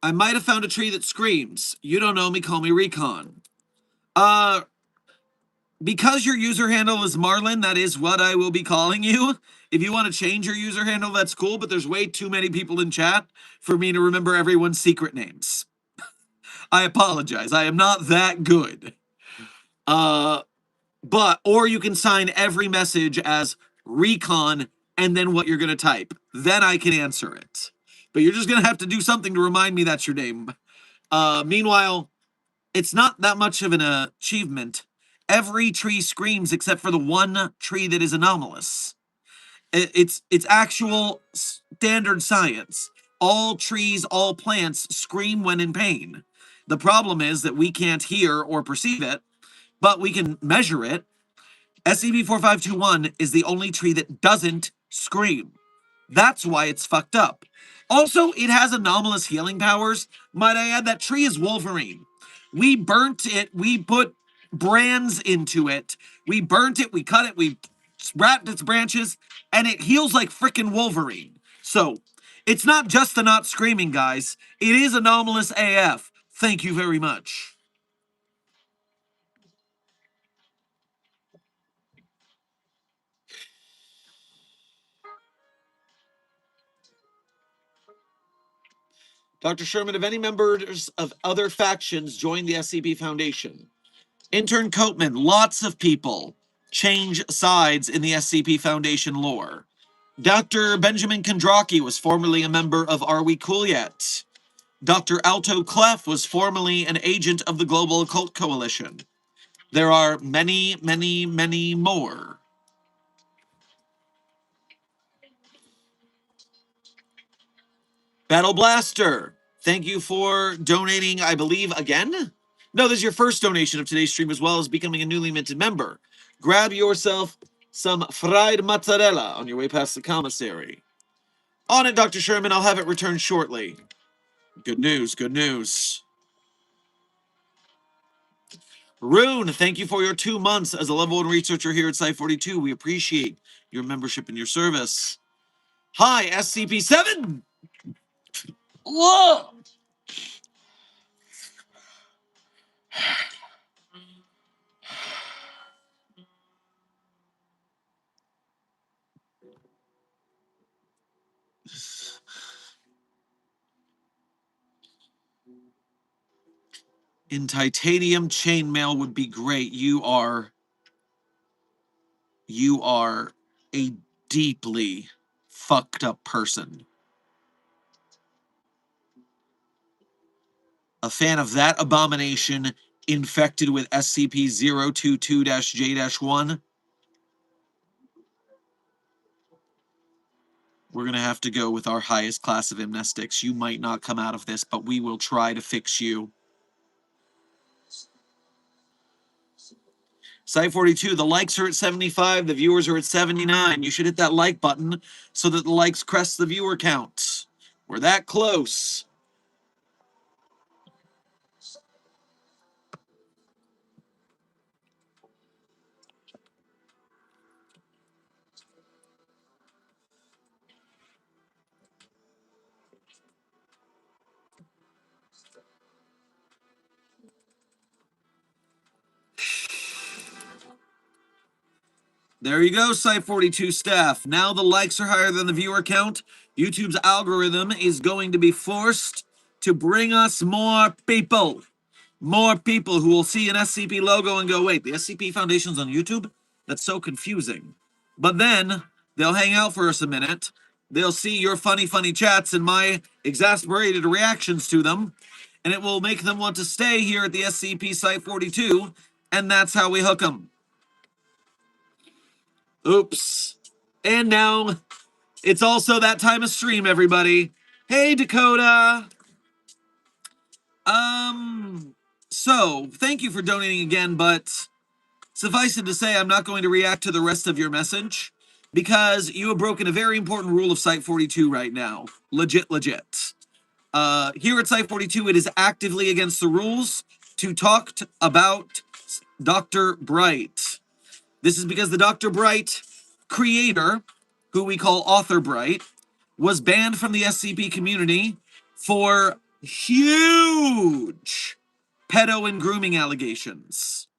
I might have found a tree that screams. You don't know me, call me Recon. Because your user handle is Marlin, that is what I will be calling you. If you want to change your user handle, that's cool, but there's way too many people in chat for me to remember everyone's secret names. I apologize. I am not that good. Or you can sign every message as Recon and then what you're going to type. Then I can answer it. But you're just going to have to do something to remind me that's your name. Meanwhile, it's not that much of an achievement. Every tree screams except for the one tree that is anomalous. It's actual standard science. All trees, all plants scream when in pain. The problem is that we can't hear or perceive it, but we can measure it. SCP-4521 is the only tree that doesn't scream. That's why it's fucked up. Also, it has anomalous healing powers. Might I add, that tree is Wolverine. We burnt it. We put brands into it. We burnt it. We cut it. We wrapped its branches, and it heals like frickin' Wolverine. So, it's not just the not screaming, guys. It is anomalous AF. Thank you very much. Dr. Sherman, have any members of other factions joined the SCP Foundation? Intern Coatman, lots of people change sides in the SCP Foundation lore. Dr. Benjamin Kondraki was formerly a member of Are We Cool Yet? Dr. Alto Clef was formerly an agent of the Global Occult Coalition. There are many, many, many more. Battle Blaster, thank you for donating, I believe, again? No, this is your first donation of today's stream, as well as becoming a newly minted member. Grab yourself some fried mozzarella on your way past the commissary. On it, Dr. Sherman. I'll have it returned shortly. Good news, good news. Rune, thank you for your 2 months as a level 1 researcher here at Site42. We appreciate your membership and your service. Hi, SCP-7! Whoa! In titanium chainmail would be great. You are a deeply fucked up person. A fan of that abomination infected with SCP-022-J-1? We're going to have to go with our highest class of amnestics. You might not come out of this, but we will try to fix you. Site 42, the likes are at 75, the viewers are at 79. You should hit that like button so that the likes crest the viewer count. We're that close. There you go, Site 42 staff. Now the likes are higher than the viewer count. YouTube's algorithm is going to be forced to bring us more people. More people who will see an SCP logo and go, wait, the SCP Foundation's on YouTube? That's so confusing. But then they'll hang out for us a minute. They'll see your funny, funny chats and my exasperated reactions to them. And it will make them want to stay here at the SCP Site 42. And that's how we hook them. Oops. And now it's also that time of stream, everybody. Hey, Dakota. So thank you for donating again, but suffice it to say, I'm not going to react to the rest of your message because you have broken a very important rule of Site 42 right now. Legit. Here at Site 42, it is actively against the rules to talk about Dr. Bright. This is because the Dr. Bright creator, who we call Author Bright, was banned from the SCP community for huge pedo and grooming allegations.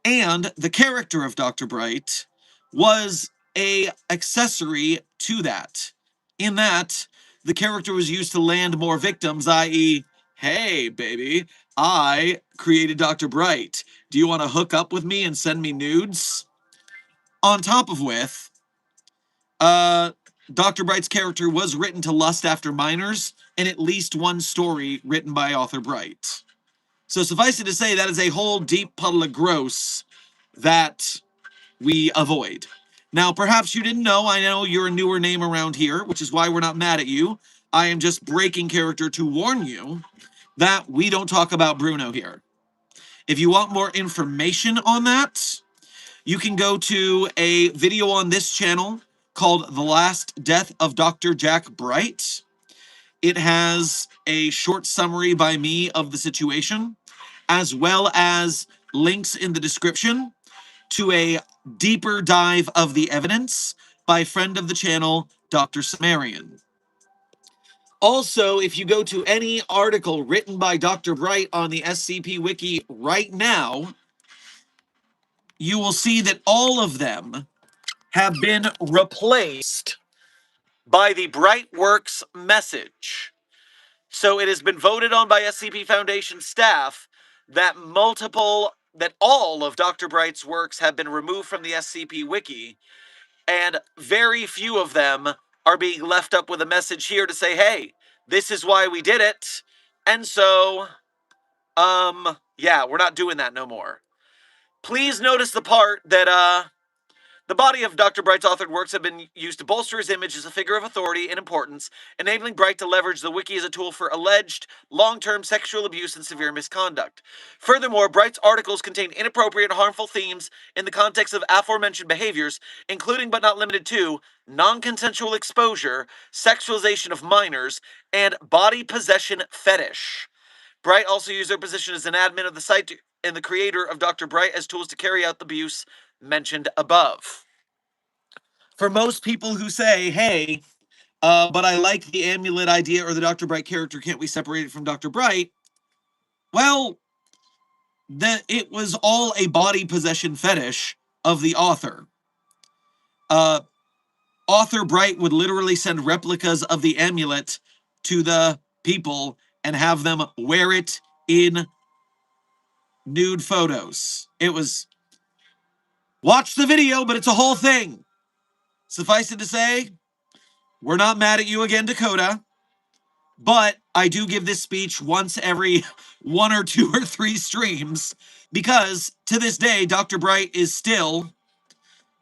And the character of Dr. Bright was a accessory to that, in that the character was used to land more victims, i.e., hey, baby, I created Dr. Bright. Do you want to hook up with me and send me nudes? On top of with, Dr. Bright's character was written to lust after minors in at least one story written by Author Bright. So suffice it to say, that is a whole deep puddle of gross that we avoid. Now, perhaps you didn't know, I know you're a newer name around here, which is why we're not mad at you. I am just breaking character to warn you that we don't talk about Bruno here. If you want more information on that, you can go to a video on this channel called The Last Death of Dr. Jack Bright. It has a short summary by me of the situation, as well as links in the description to a deeper dive of the evidence by friend of the channel, Dr. Sumerian. Also, if you go to any article written by Dr. Bright on the SCP Wiki right now, you will see that all of them have been replaced by the BrightWorks message. So it has been voted on by SCP Foundation staff that all of Dr. Bright's works have been removed from the SCP Wiki, and very few of them are being left up with a message here to say, hey, this is why we did it, and so, yeah, we're not doing that no more. Please notice the part that, the body of Dr. Bright's authored works have been used to bolster his image as a figure of authority and importance, enabling Bright to leverage the wiki as a tool for alleged long-term sexual abuse and severe misconduct. Furthermore, Bright's articles contain inappropriate and harmful themes in the context of aforementioned behaviors, including but not limited to non-consensual exposure, sexualization of minors, and body possession fetish. Bright also used their position as an admin of the site and the creator of Dr. Bright as tools to carry out the abuse mentioned above. For most people who say, hey, but I like the amulet idea or the Dr. Bright character, can't we separate it from Dr. Bright? Well, it was all a body possession fetish of the author. Author Bright would literally send replicas of the amulet to the people and have them wear it in nude photos. It was... Watch the video, but it's a whole thing. Suffice it to say, we're not mad at you again, Dakota. But I do give this speech once every 1 or 2 or 3 streams because to this day, Dr. Bright is still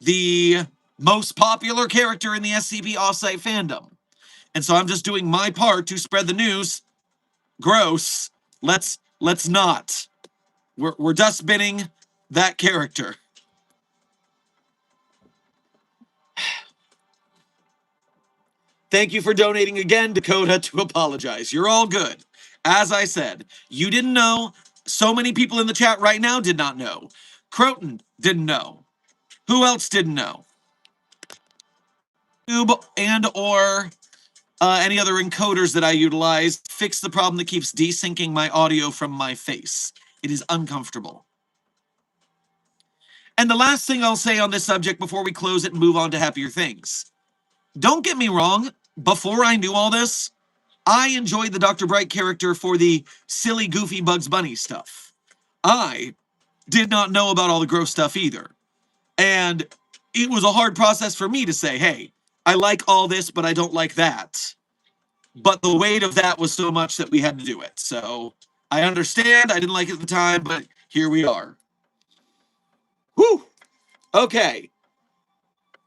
the most popular character in the SCP offsite fandom. And so I'm just doing my part to spread the news. Gross. Let's not. We're dustbinning that character. Thank you for donating again, Dakota, to apologize. You're all good. As I said, you didn't know. So many people in the chat right now did not know. Croton didn't know. Who else didn't know? YouTube and or any other encoders that I utilize fix the problem that keeps desyncing my audio from my face. It is uncomfortable. And the last thing I'll say on this subject before we close it and move on to happier things. Don't get me wrong, before I knew all this, I enjoyed the Dr. Bright character for the silly, goofy Bugs Bunny stuff. I did not know about all the gross stuff either. And it was a hard process for me to say, hey, I like all this, but I don't like that. But the weight of that was so much that we had to do it. So I understand. I didn't like it at the time, but here we are. Whew. Okay.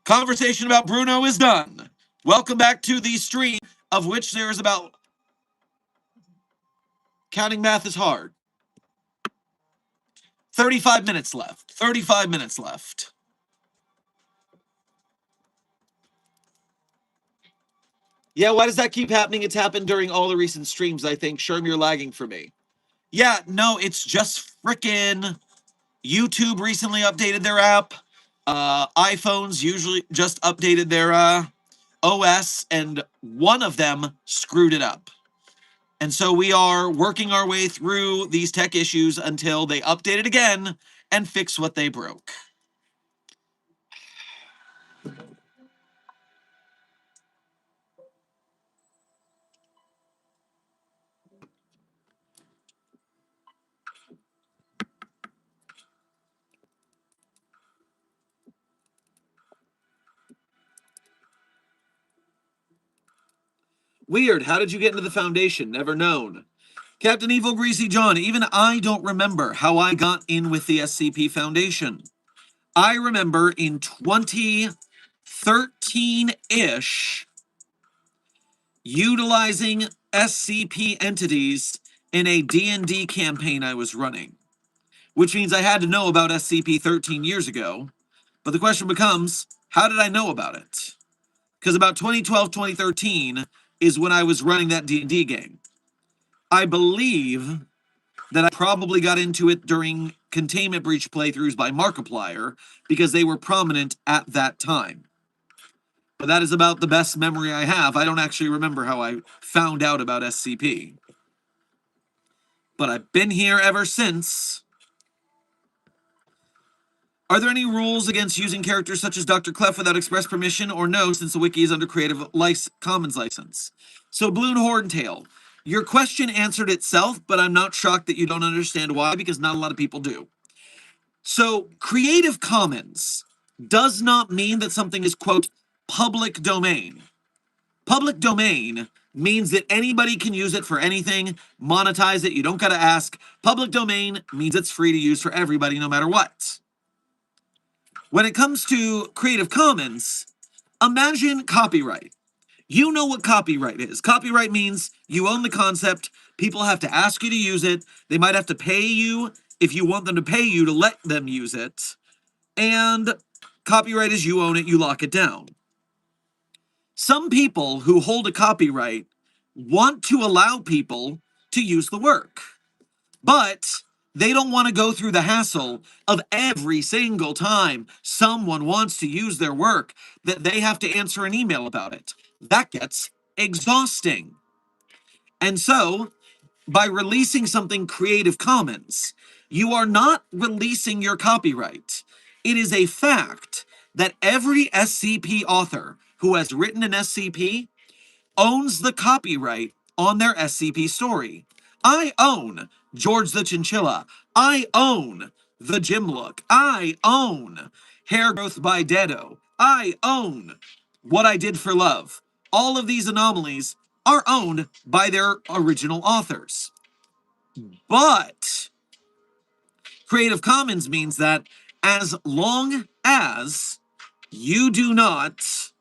Conversation about Bruno is done. Welcome back to the stream, of which there is about... Counting math is hard. 35 minutes left. 35 minutes left. Yeah, why does that keep happening? It's happened during all the recent streams, I think. Sherm, you're lagging for me. Yeah, no, it's just frickin' YouTube recently updated their app. iPhones usually just updated their OS, and one of them screwed it up. And so we are working our way through these tech issues until they update it again and fix what they broke. Weird. How did you get into the Foundation? Never known. Captain Evil Greasy John, even I don't remember how I got in with the SCP Foundation. I remember in 2013-ish, utilizing SCP entities in a D&D campaign I was running, which means I had to know about SCP 13 years ago. But the question becomes, how did I know about it? Because about 2012, 2013 is when I was running that D&D game. I believe that I probably got into it during Containment Breach playthroughs by Markiplier because they were prominent at that time. But that is about the best memory I have. I don't actually remember how I found out about SCP. But I've been here ever since. Are there any rules against using characters such as Dr. Clef without express permission, or no, since the wiki is under Creative Commons license? So, Bloon Horntail, your question answered itself, but I'm not shocked that you don't understand why, because not a lot of people do. So, Creative Commons does not mean that something is, quote, public domain. Public domain means that anybody can use it for anything, monetize it, you don't gotta ask. Public domain means it's free to use for everybody, no matter what. When it comes to Creative Commons, imagine copyright. You know what copyright is. Copyright means you own the concept, people have to ask you to use it, they might have to pay you if you want them to pay you to let them use it, and copyright is you own it, you lock it down. Some people who hold a copyright want to allow people to use the work, but they don't want to go through the hassle of every single time someone wants to use their work that they have to answer an email about it. That gets exhausting. And so, by releasing something Creative Commons, you are not releasing your copyright. It is a fact that every SCP author who has written an SCP owns the copyright on their SCP story. I own George the Chinchilla. I own the Gym Look. I own Hair Growth by Dedo. I own What I Did for Love. All of these anomalies are owned by their original authors. But Creative Commons means that as long as you do not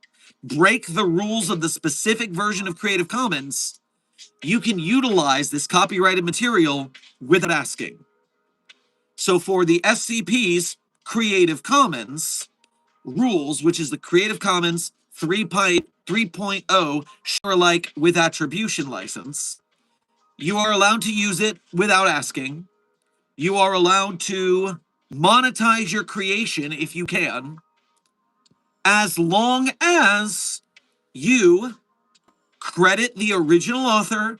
break the rules of the specific version of Creative Commons, you can utilize this copyrighted material without asking. So for the SCP's Creative Commons rules, which is the Creative Commons 3.0 share-alike with attribution license. You are allowed to use it without asking. You are allowed to monetize your creation if you can, as long as you credit the original author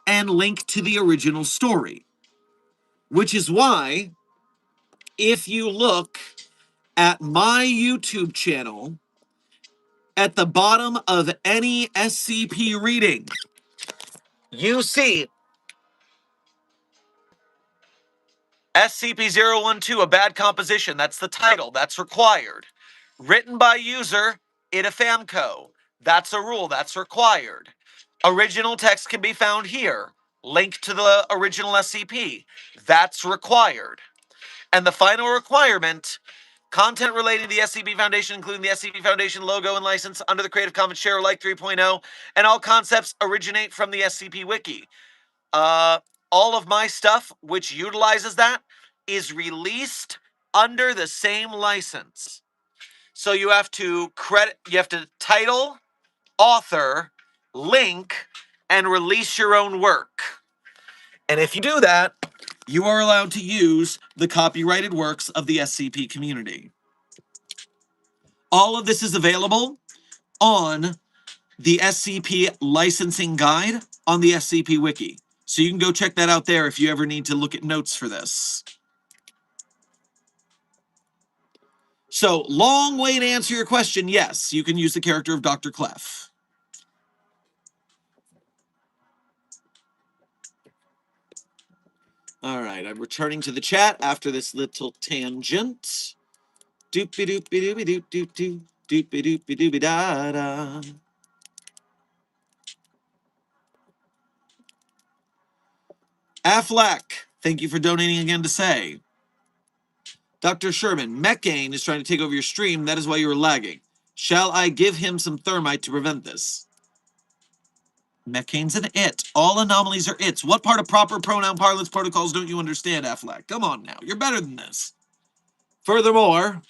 and link to the original story. Which is why, if you look at my YouTube channel, at the bottom of any SCP reading, you see SCP-012, a bad composition. That's the title. That's required. Written by user, Itafamco. That's a rule. That's required. Original text can be found here. Link to the original SCP. That's required. And the final requirement, content relating to the SCP Foundation, including the SCP Foundation logo and license under the Creative Commons Share Alike 3.0, and all concepts originate from the SCP Wiki. All of my stuff, which utilizes that, is released under the same license. So you have to title, author, link, and release your own work. And if you do that, you are allowed to use the copyrighted works of the SCP community. All of this is available on the SCP licensing guide on the SCP Wiki. So you can go check that out there if you ever need to look at notes for this. So, long way to answer your question. Yes, you can use the character of Dr. Clef. All right, I'm returning to the chat after this little tangent. Doopy doopy doopy doop doop doop doopy doopy doopy da da. Affleck, thank you for donating again to say. Dr. Sherman, Mechane is trying to take over your stream. That is why you were lagging. Shall I give him some thermite to prevent this? Mechane's an it. All anomalies are its. What part of proper pronoun parlance protocols don't you understand, Affleck? Come on now. You're better than this. Furthermore,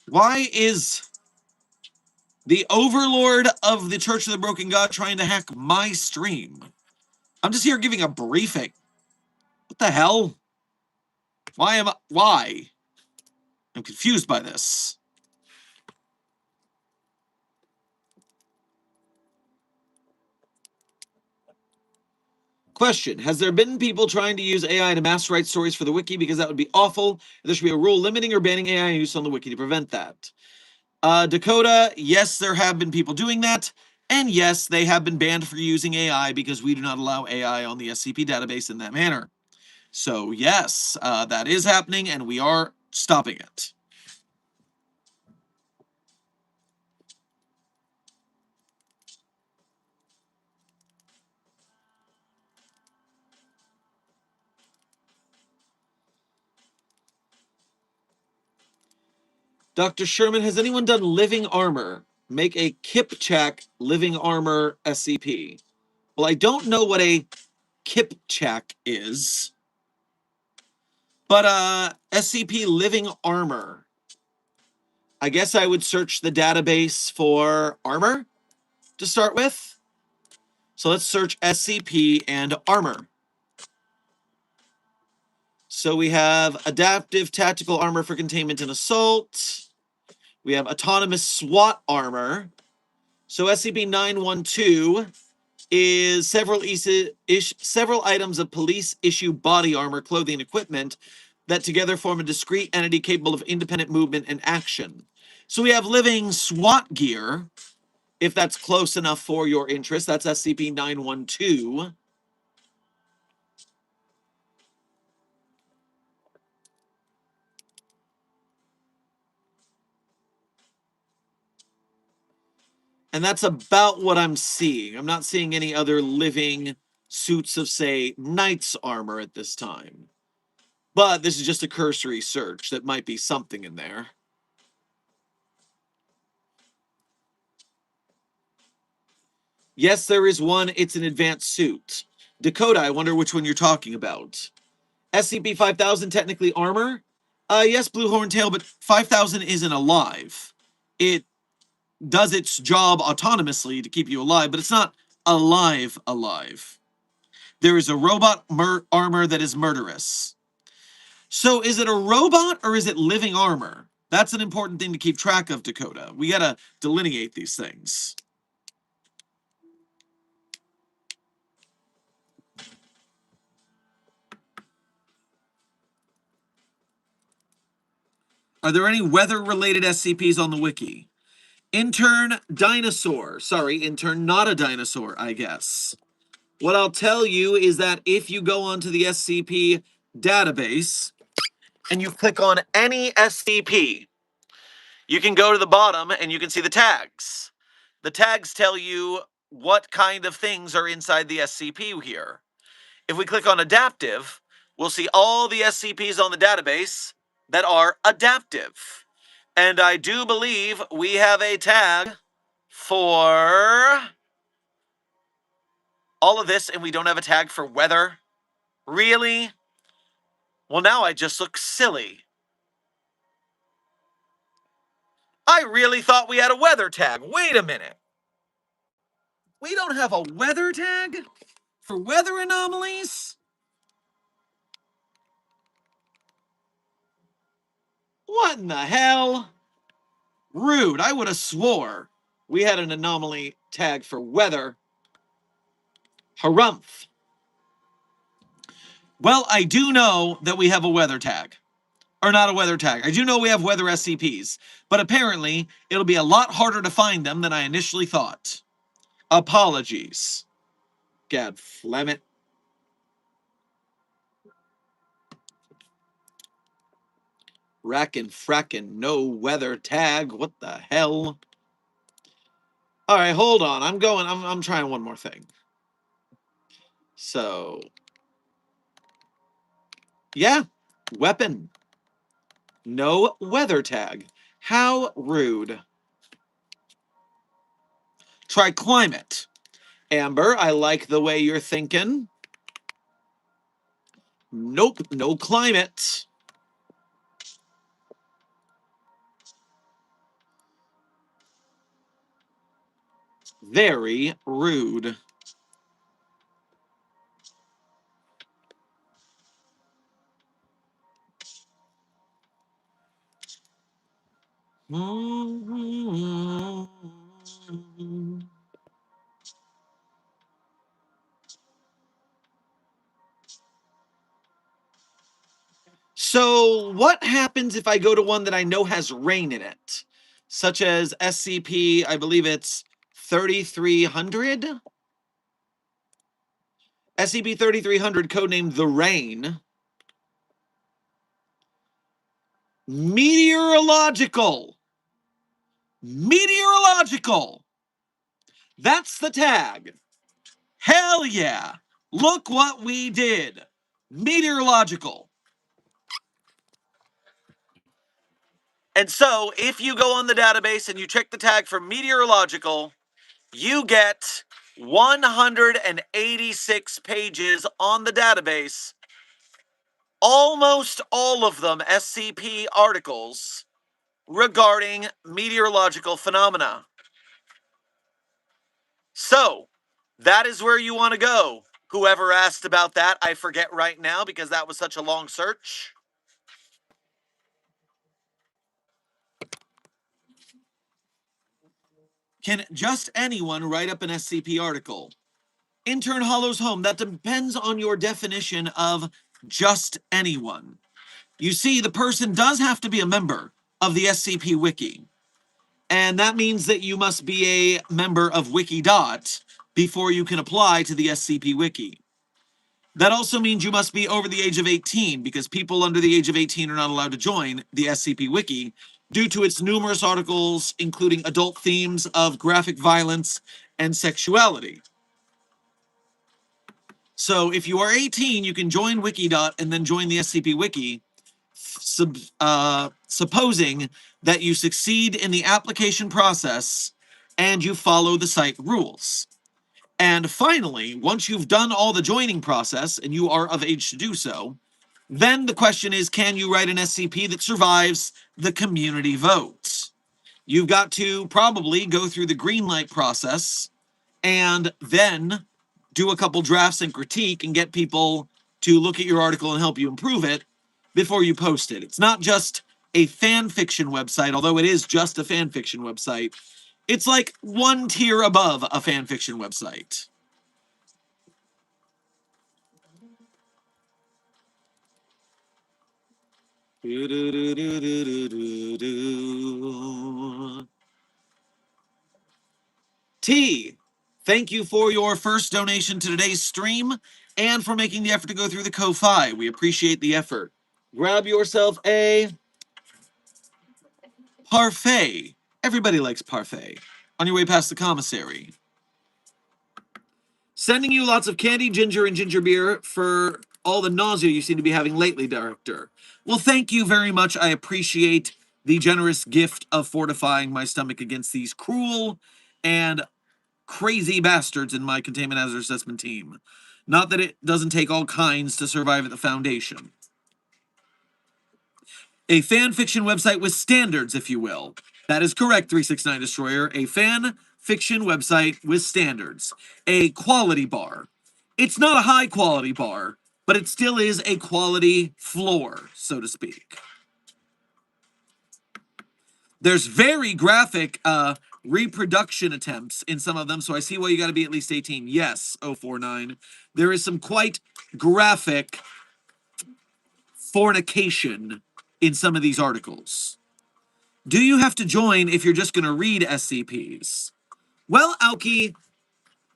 why is the overlord of the Church of the Broken God trying to hack my stream? I'm just here giving a briefing. What the hell? Why? I'm confused by this. Question, has there been people trying to use AI to mass write stories for the wiki? Because that would be awful. There should be a rule limiting or banning AI use on the wiki to prevent that. Dakota, yes, there have been people doing that. And yes, they have been banned for using AI because we do not allow AI on the SCP database in that manner. So yes, that is happening and we are stopping it. Dr. Sherman, has anyone done living armor? Make a Kipchak living armor SCP. Well, I don't know what a Kipchak is. But SCP living armor. I guess I would search the database for armor to start with. So let's search SCP and armor. So we have adaptive tactical armor for containment and assault. We have autonomous SWAT armor. So SCP-912 is several items of police issue body armor, clothing, and equipment that together form a discrete entity capable of independent movement and action. So we have living SWAT gear, if that's close enough for your interest. That's SCP-912. And that's about what I'm seeing. I'm not seeing any other living suits of, say, knight's armor at this time. But this is just a cursory search. That might be something in there. Yes, there is one. It's an advanced suit. Dakota, I wonder which one you're talking about. SCP-5000, technically armor. Yes, blue horntail, but 5000 isn't alive. It does its job autonomously to keep you alive, but it's not alive. There is a robot armor that is murderous. So is it a robot or is it living armor? That's an important thing to keep track of, Dakota. We gotta delineate these things. Are there any weather-related SCPs on the wiki? Intern dinosaur. Sorry, intern not a dinosaur, I guess. What I'll tell you is that if you go onto the SCP database and you click on any SCP, you can go to the bottom and you can see the tags. The tags tell you what kind of things are inside the SCP here. If we click on adaptive, we'll see all the SCPs on the database that are adaptive. And I do believe we have a tag for all of this, and we don't have a tag for weather. Really? Well, now I just look silly. I really thought we had a weather tag. Wait a minute. We don't have a weather tag for weather anomalies? What in the hell? Rude. I would have swore we had an anomaly tag for weather. Harumph. Well, I do know that we have a weather tag. Or not a weather tag. I do know we have weather SCPs. But apparently, it'll be a lot harder to find them than I initially thought. Apologies. Gad flemmet. Rackin' frackin' no weather tag. What the hell? Alright, hold on. I'm trying one more thing. So. Yeah. Weapon. No weather tag. How rude. Try climate. Amber, I like the way you're thinking. Nope, no climate. Very rude. So, what happens if I go to one that I know has rain in it? Such as SCP, I believe it's 3300? SCP 3300, codenamed The Rain. Meteorological. Meteorological. That's the tag. Hell yeah. Look what we did. Meteorological. And so, if you go on the database and you check the tag for meteorological, you get 186 pages on the database, almost all of them SCP articles regarding meteorological phenomena. So, that is where you want to go. Whoever asked about that, I forget right now because that was such a long search. Can just anyone write up an SCP article? Intern Hollow's Home, that depends on your definition of just anyone. You see, the person does have to be a member of the SCP Wiki. And that means that you must be a member of Wikidot before you can apply to the SCP Wiki. That also means you must be over the age of 18, because people under the age of 18 are not allowed to join the SCP Wiki due to its numerous articles, including adult themes of graphic violence and sexuality. So if you are 18, you can join Wikidot and then join the SCP Wiki, supposing that you succeed in the application process and you follow the site rules. And finally, once you've done all the joining process and you are of age to do so, Then the question is, can you write an SCP that survives the community vote? You've got to probably go through the green light process and then do a couple drafts and critique and get people to look at your article and help you improve it before you post it. It's not just a fan fiction website, although it is just a fan fiction website. It's like one tier above a fan fiction website. T, thank you for your first donation to today's stream and for making the effort to go through the Ko-Fi. We appreciate the effort. Grab yourself a parfait. Everybody likes parfait. On your way past the commissary. Sending you lots of candy, ginger, and ginger beer for all the nausea you seem to be having lately, Director. Well, thank you very much. I appreciate the generous gift of fortifying my stomach against these cruel and crazy bastards in my containment hazard assessment team. Not that it doesn't take all kinds to survive at the Foundation. A fan fiction website with standards, if you will. That is correct, 369 Destroyer. A fan fiction website with standards. A quality bar. It's not a high quality bar, but it still is a quality floor, so to speak. There's very graphic reproduction attempts in some of them, so I see why you got to be at least 18. Yes, 049. There is some quite graphic fornication in some of these articles. Do you have to join if you're just going to read SCPs? Well, Aoki,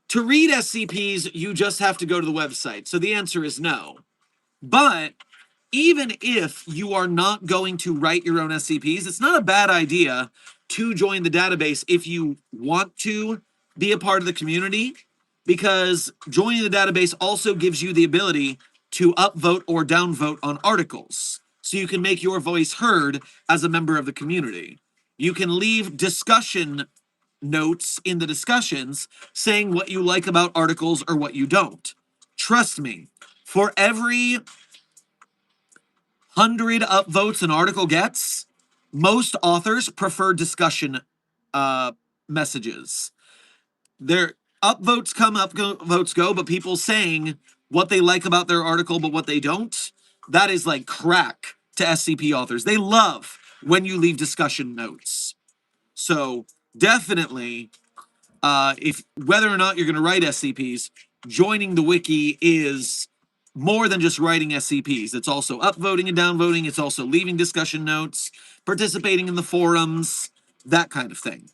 to read SCPs, you just have to go to the website. So the answer is no. But even if you are not going to write your own SCPs, it's not a bad idea to join the database if you want to be a part of the community, because joining the database also gives you the ability to upvote or downvote on articles. So you can make your voice heard as a member of the community. You can leave discussion notes in the discussions saying what you like about articles or what you don't. Trust me, for every 100 upvotes an article gets, most authors prefer discussion messages. Their upvotes come, upvotes go, but people saying what they like about their article but what they don't, that is like crack to SCP authors. They love when you leave discussion notes. So definitely, if whether or not you're going to write SCPs, joining the wiki is more than just writing SCPs. It's also upvoting and downvoting. It's also leaving discussion notes, participating in the forums, that kind of thing.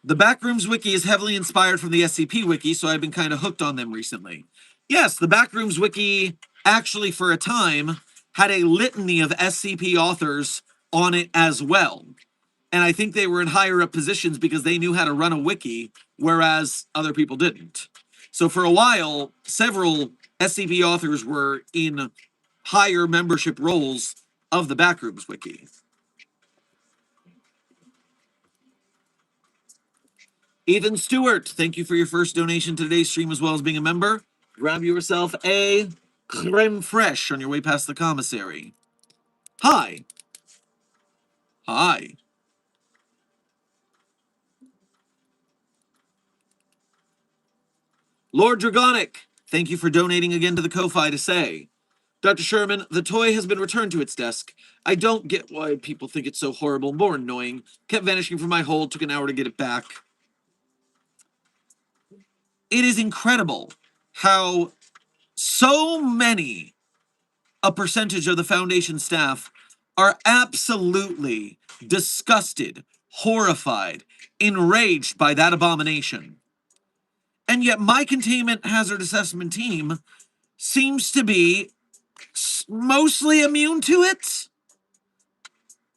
The Backrooms wiki is heavily inspired from the SCP wiki, so I've been kind of hooked on them recently. Yes, the Backrooms wiki actually for a time had a litany of SCP authors on it as well. And I think they were in higher up positions because they knew how to run a wiki, whereas other people didn't. So for a while, several SCP authors were in higher membership roles of the Backrooms wiki. Ethan Stewart, thank you for your first donation to today's stream as well as being a member. Grab yourself a creme fraiche on your way past the commissary. Hi. Hi. Lord Dragonic, thank you for donating again to the Ko-Fi to say, Dr. Sherman, the toy has been returned to its desk. I don't get why people think it's so horrible, more annoying. Kept vanishing from my hold, took an hour to get it back. It is incredible how so many, a percentage of the Foundation staff, are absolutely disgusted, horrified, enraged by that abomination. And yet my containment hazard assessment team seems to be mostly immune to it?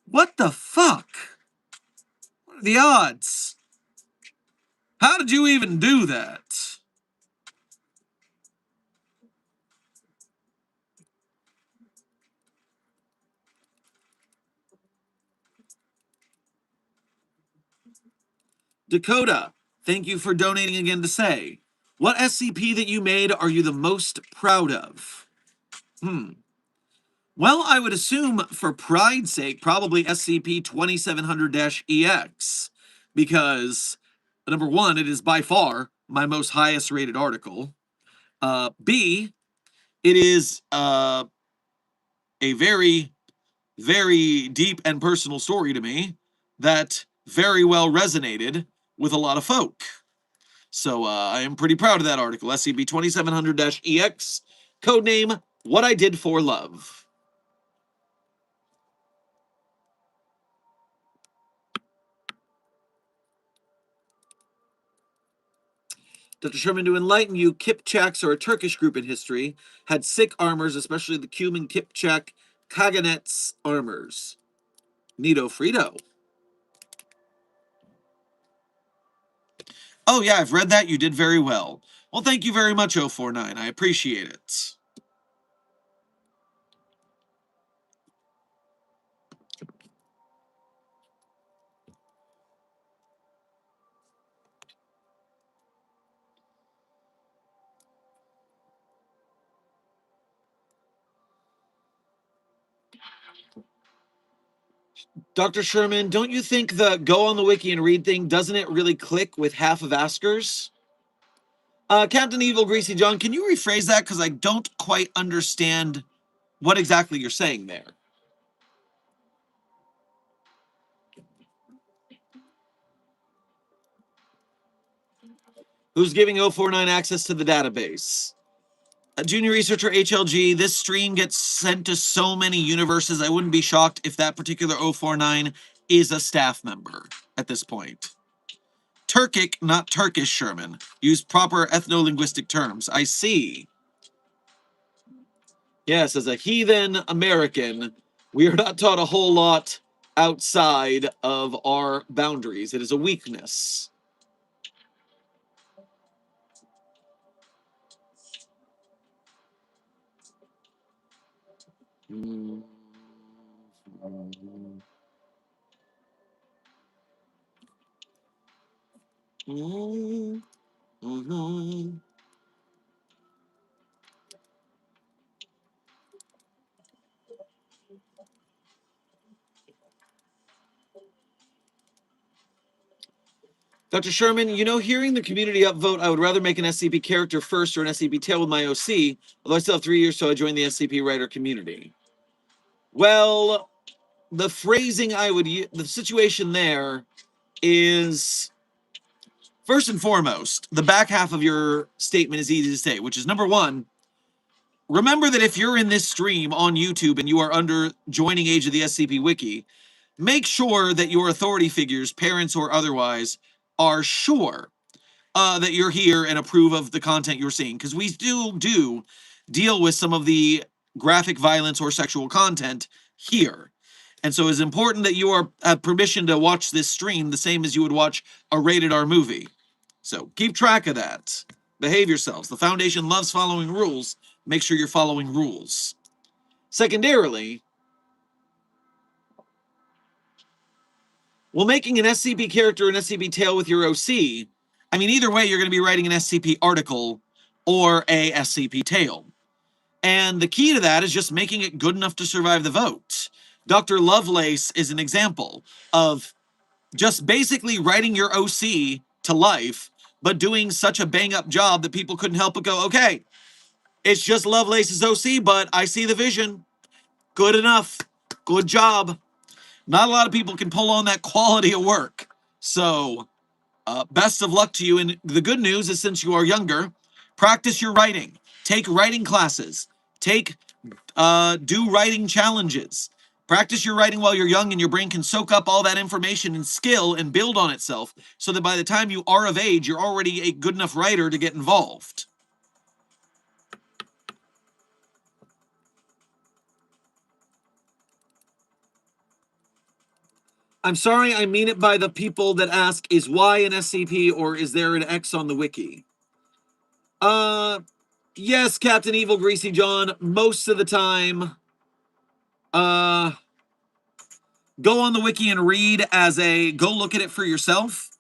What the fuck? What are the odds? How did you even do that? Dakota, thank you for donating again to say, What SCP that you made are you the most proud of? Well, I would assume, for pride's sake, probably SCP-2700-EX, because, number one, it is by far my most highest rated article. B, it is a very, very deep and personal story to me that very well resonated with a lot of folk. So I am pretty proud of that article. SCP-2700-EX, codename What I Did for Love. Dr. Sherman, to enlighten you, Kipchaks are a Turkish group in history, had Sikh armors, especially the Cuman Kipchak Kaganets armors. Nito Frito. Oh yeah, I've read that. You did very well. Well, thank you very much, 049. I appreciate it. Dr. Sherman, don't you think the go on the wiki and read thing, doesn't it really click with half of Askers? Captain Evil Greasy John, can you rephrase that? Because I don't quite understand what exactly you're saying there. Who's giving 049 access to the database? Junior Researcher HLG, this stream gets sent to so many universes, I wouldn't be shocked if that particular 049 is a staff member at this point. Turkic, not Turkish, Sherman. Use proper ethno-linguistic terms. I see. Yes, as a heathen American, we are not taught a whole lot outside of our boundaries. It is a weakness. Mm. Mm. Mm-hmm. Dr. Sherman, you know, hearing the community upvote, I would rather make an SCP character first or an SCP tail with my OC, although I still have 3 years till I join the SCP writer community. Well, the phrasing I would use, the situation there is, first and foremost, the back half of your statement is easy to say, which is number one, remember that if you're in this stream on YouTube and you are under joining age of the SCP Wiki, make sure that your authority figures, parents or otherwise, are sure that you're here and approve of the content you're seeing, because we still do deal with some of the graphic violence or sexual content here. And so it's important that you have permission to watch this stream the same as you would watch a rated R movie. So keep track of that. Behave yourselves. The Foundation loves following rules. Make sure you're following rules. Secondarily, well, making an SCP character an SCP tail with your OC, I mean, either way, you're going to be writing an SCP article or a SCP tale. And the key to that is just making it good enough to survive the vote. Dr. Lovelace is an example of just basically writing your OC to life, but doing such a bang-up job that people couldn't help but go, okay, it's just Lovelace's OC, but I see the vision. Good enough. Good job. Not a lot of people can pull on that quality of work. So, best of luck to you. And the good news is, since you are younger, practice your writing. Take writing classes. Do writing challenges. Practice your writing while you're young, and your brain can soak up all that information and skill and build on itself, so that by the time you are of age, you're already a good enough writer to get involved. I'm sorry, I mean it by the people that ask, is Y an SCP or is there an X on the wiki? Yes, Captain Evil Greasy John, most of the time, go on the wiki and read as a go look at it for yourself.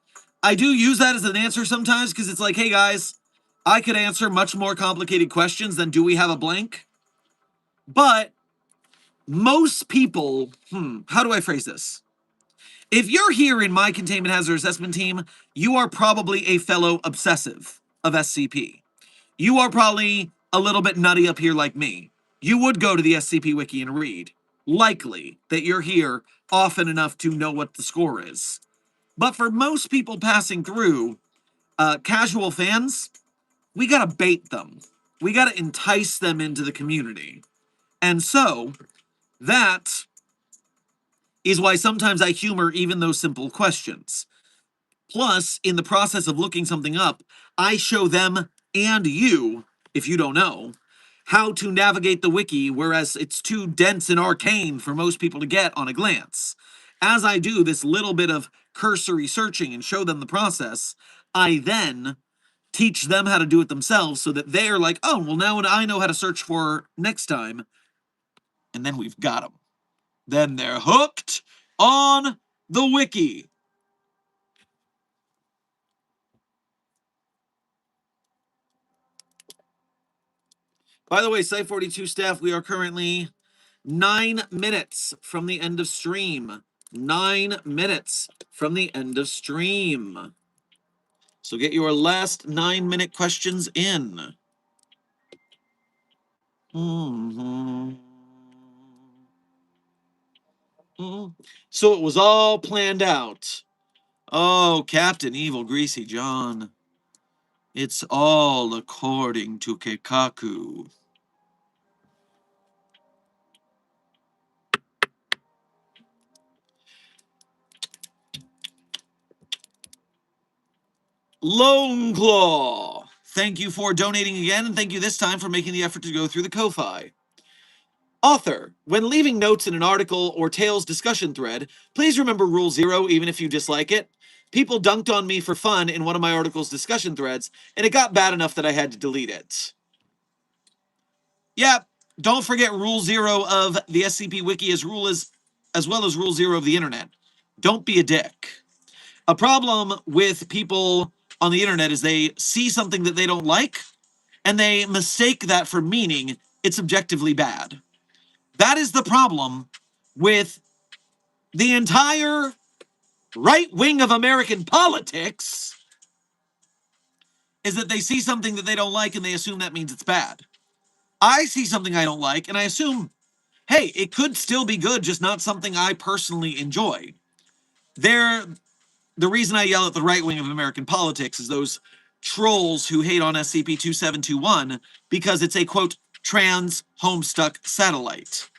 I do use that as an answer sometimes, because it's like, hey guys, I could answer much more complicated questions than do we have a blank? But most people, how do I phrase this? If you're here in my containment hazard assessment team, you are probably a fellow obsessive of SCP. You are probably a little bit nutty up here like me. You would go to the SCP wiki and read. Likely that you're here often enough to know what the score is. But for most people passing through, casual fans, we gotta bait them. We gotta entice them into the community. And so, that is why sometimes I humor even those simple questions. Plus, in the process of looking something up, I show them and you, if you don't know, how to navigate the wiki, whereas it's too dense and arcane for most people to get on a glance. As I do this little bit of cursory searching and show them the process, I then teach them how to do it themselves so that they're like, oh, well, now I know how to search for next time. And then we've got them. Then they're hooked on the wiki. By the way, Site 42 staff, we are currently 9 minutes from the end of stream. 9 minutes from the end of stream. So get your last 9-minute questions in. So it was all planned out. Oh, Captain Evil Greasy John. It's all according to Keikaku. Lone Claw, thank you for donating again, and thank you this time for making the effort to go through the Ko-Fi. Author, when leaving notes in an article or Tales discussion thread, please remember Rule 0 even if you dislike it. People dunked on me for fun in one of my article's discussion threads, and it got bad enough that I had to delete it. Yeah, don't forget Rule 0 of the SCP Wiki as well as Rule 0 of the internet. Don't be a dick. A problem with people on the internet is they see something that they don't like, and they mistake that for meaning it's objectively bad. That is the problem with the entire right wing of American politics, is that they see something that they don't like and they assume that means it's bad. I see something I don't like and I assume, hey, it could still be good, just not something I personally enjoy. The reason I yell at the right wing of American politics is those trolls who hate on SCP-2721 because it's a, quote, trans homestuck satellite.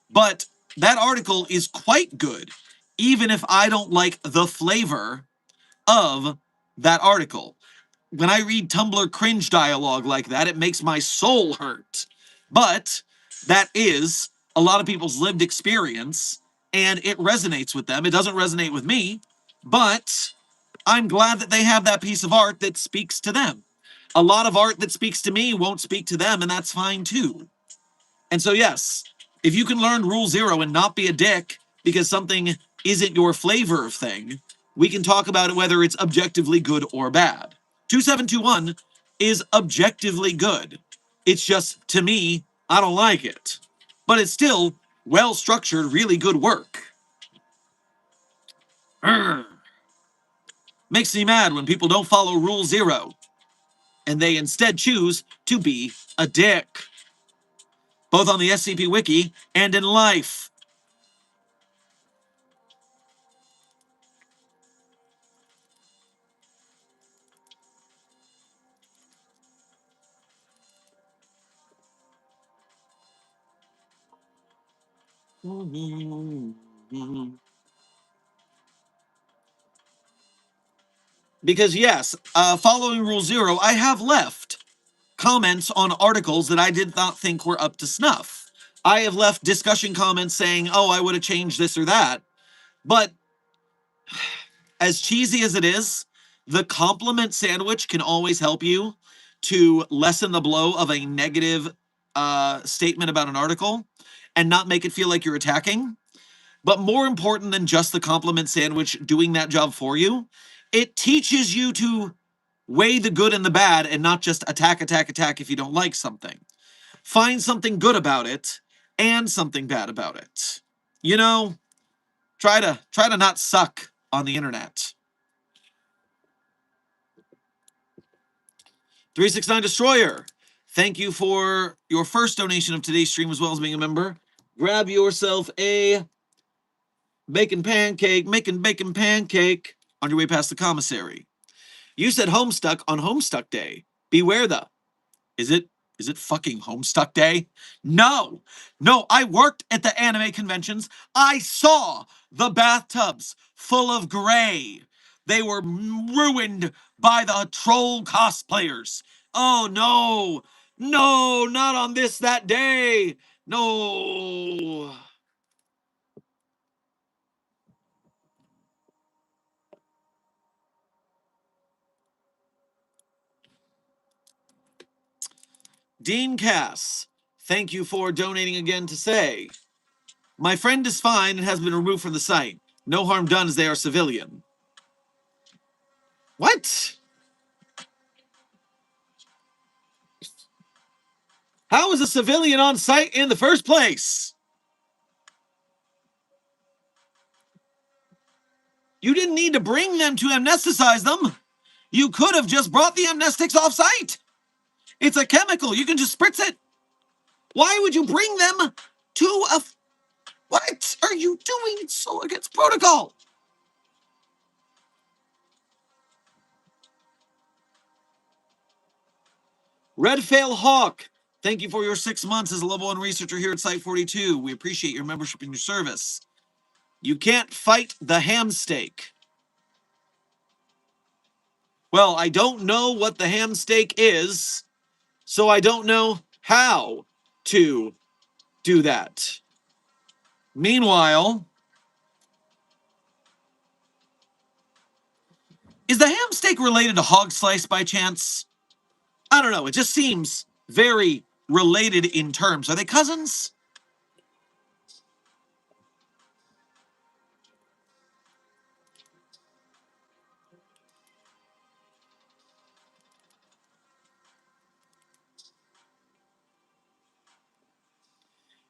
But that article is quite good, even if I don't like the flavor of that article. When I read Tumblr cringe dialogue like that, it makes my soul hurt. But that is a lot of people's lived experience, and it resonates with them. It doesn't resonate with me, but I'm glad that they have that piece of art that speaks to them. A lot of art that speaks to me won't speak to them, and that's fine too. And so, yes, if you can learn Rule 0 and not be a dick because something isn't your flavor of thing, we can talk about it whether it's objectively good or bad. 2721 is objectively good. It's just, to me, I don't like it. But it's still well-structured, really good work. Urgh. Makes me mad when people don't follow Rule 0, and they instead choose to be a dick. Both on the SCP Wiki and in life. Because yes, following Rule 0, I have left comments on articles that I did not think were up to snuff. I have left discussion comments saying, oh, I would have changed this or that. But as cheesy as it is, the compliment sandwich can always help you to lessen the blow of a negative statement about an article and not make it feel like you're attacking. But more important than just the compliment sandwich doing that job for you, it teaches you to weigh the good and the bad and not just attack, attack, attack if you don't like something. Find something good about it and something bad about it. You know, try to not suck on the internet. 369 Destroyer, thank you for your first donation of today's stream as well as being a member. Grab yourself a bacon pancake, making bacon pancake on your way past the commissary. You said Homestuck on Homestuck Day. Beware the. Is it fucking Homestuck Day? No, I worked at the anime conventions. I saw the bathtubs full of gray. They were ruined by the troll cosplayers. Oh no, not on that day. No. Dean Cass, thank you for donating again to say, my friend is fine and has been removed from the site. No harm done as they are civilian. What? How is a civilian on site in the first place? You didn't need to bring them to amnesticize them. You could have just brought the amnestics off site. It's a chemical. You can just spritz it. Why would you bring them to a... What are you doing? It's so against protocol. Redfail Hawk, thank you for your 6 months as a level 1 researcher here at Site 42. We appreciate your membership and your service. You can't fight the ham steak. Well, I don't know what the ham steak is, so I don't know how to do that. Meanwhile, is the ham steak related to hog slice by chance? I don't know. It just seems very related in terms. Are they cousins?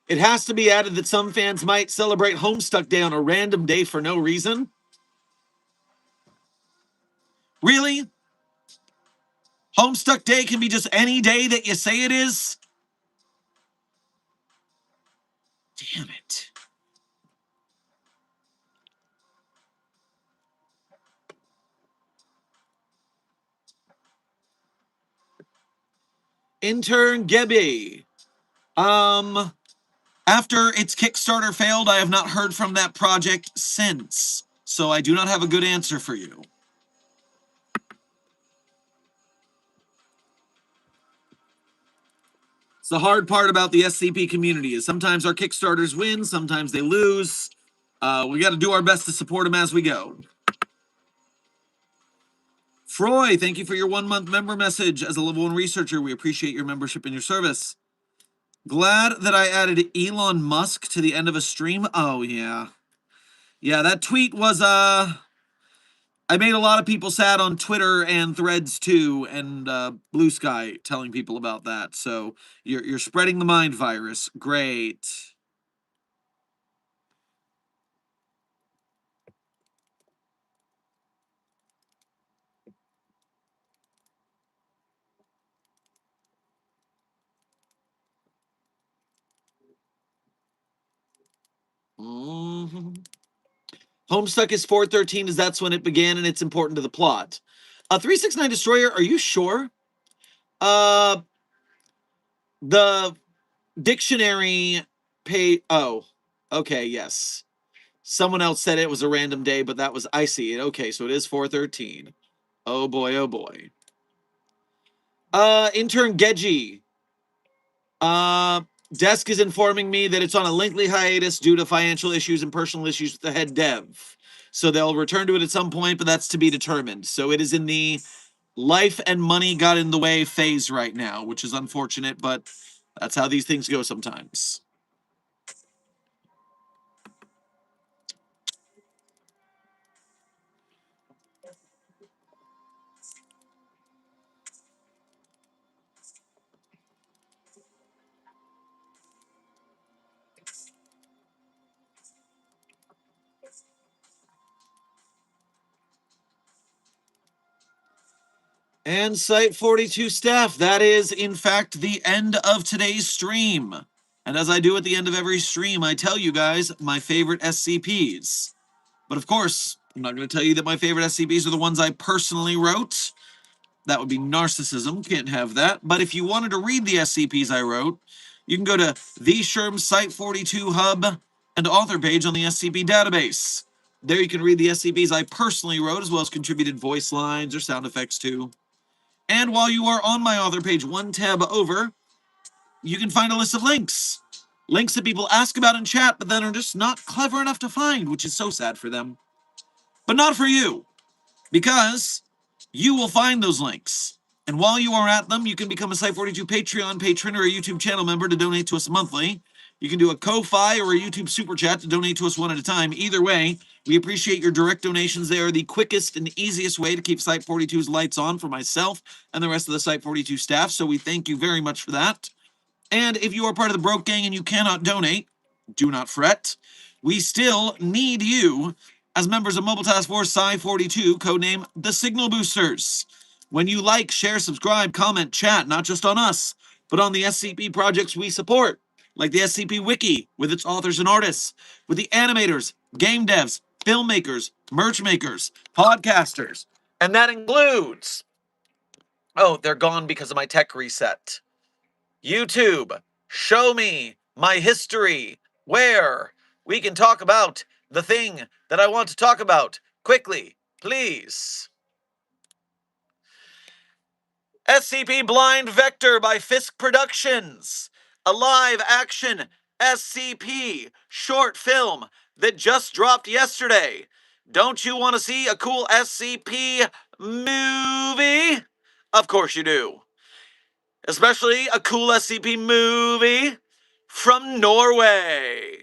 It has to be added that some fans might celebrate Homestuck Day on a random day for no reason. Really? Homestuck Day can be just any day that you say it is? Damn it. Intern Gebby. After its Kickstarter failed, I have not heard from that project since. So I do not have a good answer for you. It's the hard part about the SCP community is sometimes our Kickstarters win, sometimes they lose. We got to do our best to support them as we go. Froy, thank you for your 1 month member message. As a level 1 researcher, we appreciate your membership and your service. Glad that I added Elon Musk to the end of a stream. Oh, yeah. Yeah, that tweet was, I made a lot of people sad on Twitter and Threads too, and Blue Sky telling people about that. So you're spreading the mind virus. Great. Mm-hmm. Homestuck is 413 as that's when it began and it's important to the plot. 369 Destroyer, are you sure? The dictionary page. Oh, okay, yes. Someone else said it was a random day, but that was, I see it. Okay, so it is 413. Oh boy, oh boy. Intern Geji. Desk is informing me that it's on a lengthy hiatus due to financial issues and personal issues with the head dev. So they'll return to it at some point, but that's to be determined. So it is in the life and money got in the way phase right now, which is unfortunate, but that's how these things go sometimes. And Site 42 staff, that is, in fact, the end of today's stream. And as I do at the end of every stream, I tell you guys my favorite SCPs. But of course, I'm not going to tell you that my favorite SCPs are the ones I personally wrote. That would be narcissism. Can't have that. But if you wanted to read the SCPs I wrote, you can go to the Sherm Site 42 Hub and author page on the SCP database. There you can read the SCPs I personally wrote, as well as contributed voice lines or sound effects too. And while you are on my author page, one tab over, you can find a list of links. Links that people ask about in chat, but then are just not clever enough to find, which is so sad for them. But not for you, because you will find those links. And while you are at them, you can become a Site42 Patreon patron or a YouTube channel member to donate to us monthly. You can do a Ko-Fi or a YouTube Super Chat to donate to us one at a time. Either way, we appreciate your direct donations. They are the quickest and easiest way to keep Site42's lights on for myself and the rest of the Site42 staff, so we thank you very much for that. And if you are part of the Broke Gang and you cannot donate, do not fret. We still need you as members of Mobile Task Force Psi-42, codename the Signal Boosters. When you like, share, subscribe, comment, chat, not just on us, but on the SCP projects we support, like the SCP Wiki with its authors and artists, with the animators, game devs, filmmakers, merch makers, podcasters, and that includes... Oh, they're gone because of my tech reset. YouTube, show me my history, where we can talk about the thing that I want to talk about quickly, please. SCP Blind Vector by Fisk Productions, a live action SCP short film that just dropped yesterday. Don't you want to see a cool SCP movie? Of course you do. Especially a cool SCP movie from Norway.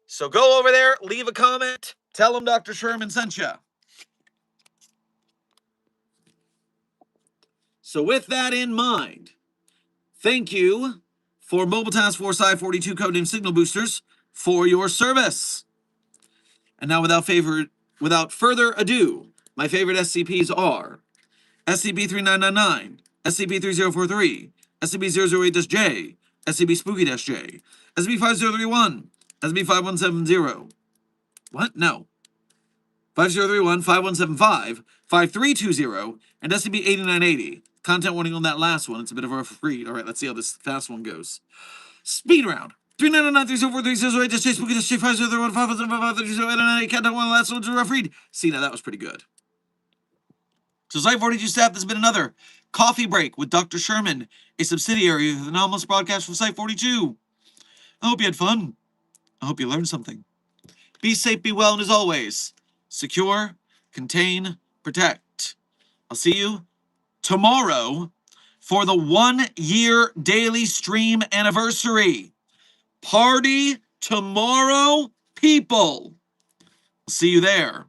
So go over there, leave a comment, tell them Dr. Sherman sent you. So with that in mind, thank you for Mobile Task Force I-42 codename Signal Boosters for your service. And now without further ado, my favorite SCPs are SCP-3999, SCP-3043, SCP-008-J, SCP-Spooky-J, SCP-5031, SCP-5170. What? No. 5031, 5175, 5320, and SCP-8980. Content warning on that last one. It's a bit of a rough read. All right, let's see how this fast one goes. Speed round. 3999, 304, 308, J, Spooky-J, 5031, 5175, 5320, Content warning on the last one's a rough read. See, now that was pretty good. So Site42 staff, this has been another Coffee Break with Dr. Sherman, a subsidiary of the anomalous broadcast from Site42. I hope you had fun. I hope you learned something. Be safe, be well, and as always, secure, contain, protect. I'll see you tomorrow for the 1-year daily stream anniversary. Party tomorrow, people. I'll see you there.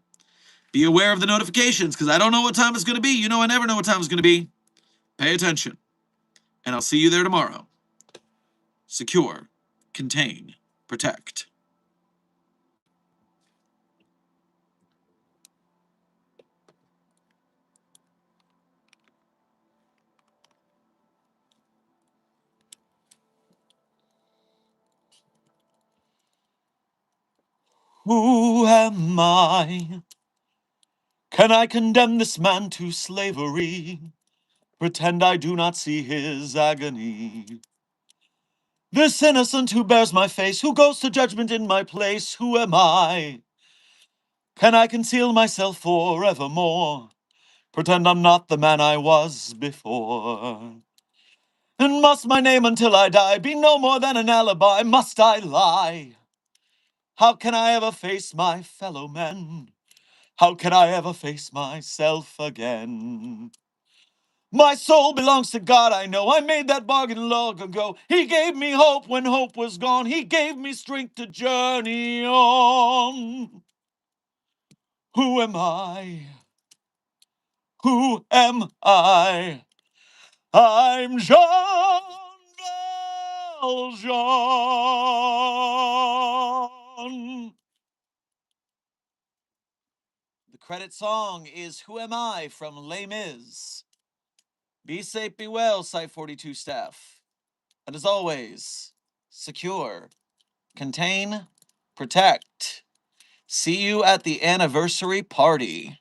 Be aware of the notifications, because I don't know what time it's going to be. You know I never know what time it's going to be. Pay attention. And I'll see you there tomorrow. Secure, contain, protect. Who am I? Can I condemn this man to slavery? Pretend I do not see his agony. This innocent who bears my face, who goes to judgment in my place, who am I? Can I conceal myself forevermore? Pretend I'm not the man I was before. And must my name until I die be no more than an alibi? Must I lie? How can I ever face my fellow men? How can I ever face myself again? My soul belongs to God, I know. I made that bargain long ago. He gave me hope when hope was gone. He gave me strength to journey on. Who am I? Who am I? I'm Jean Valjean. The credit song is Who Am I from Les Mis. Be safe, be well, Site 42 staff. And as always, secure, contain, protect. See you at the anniversary party.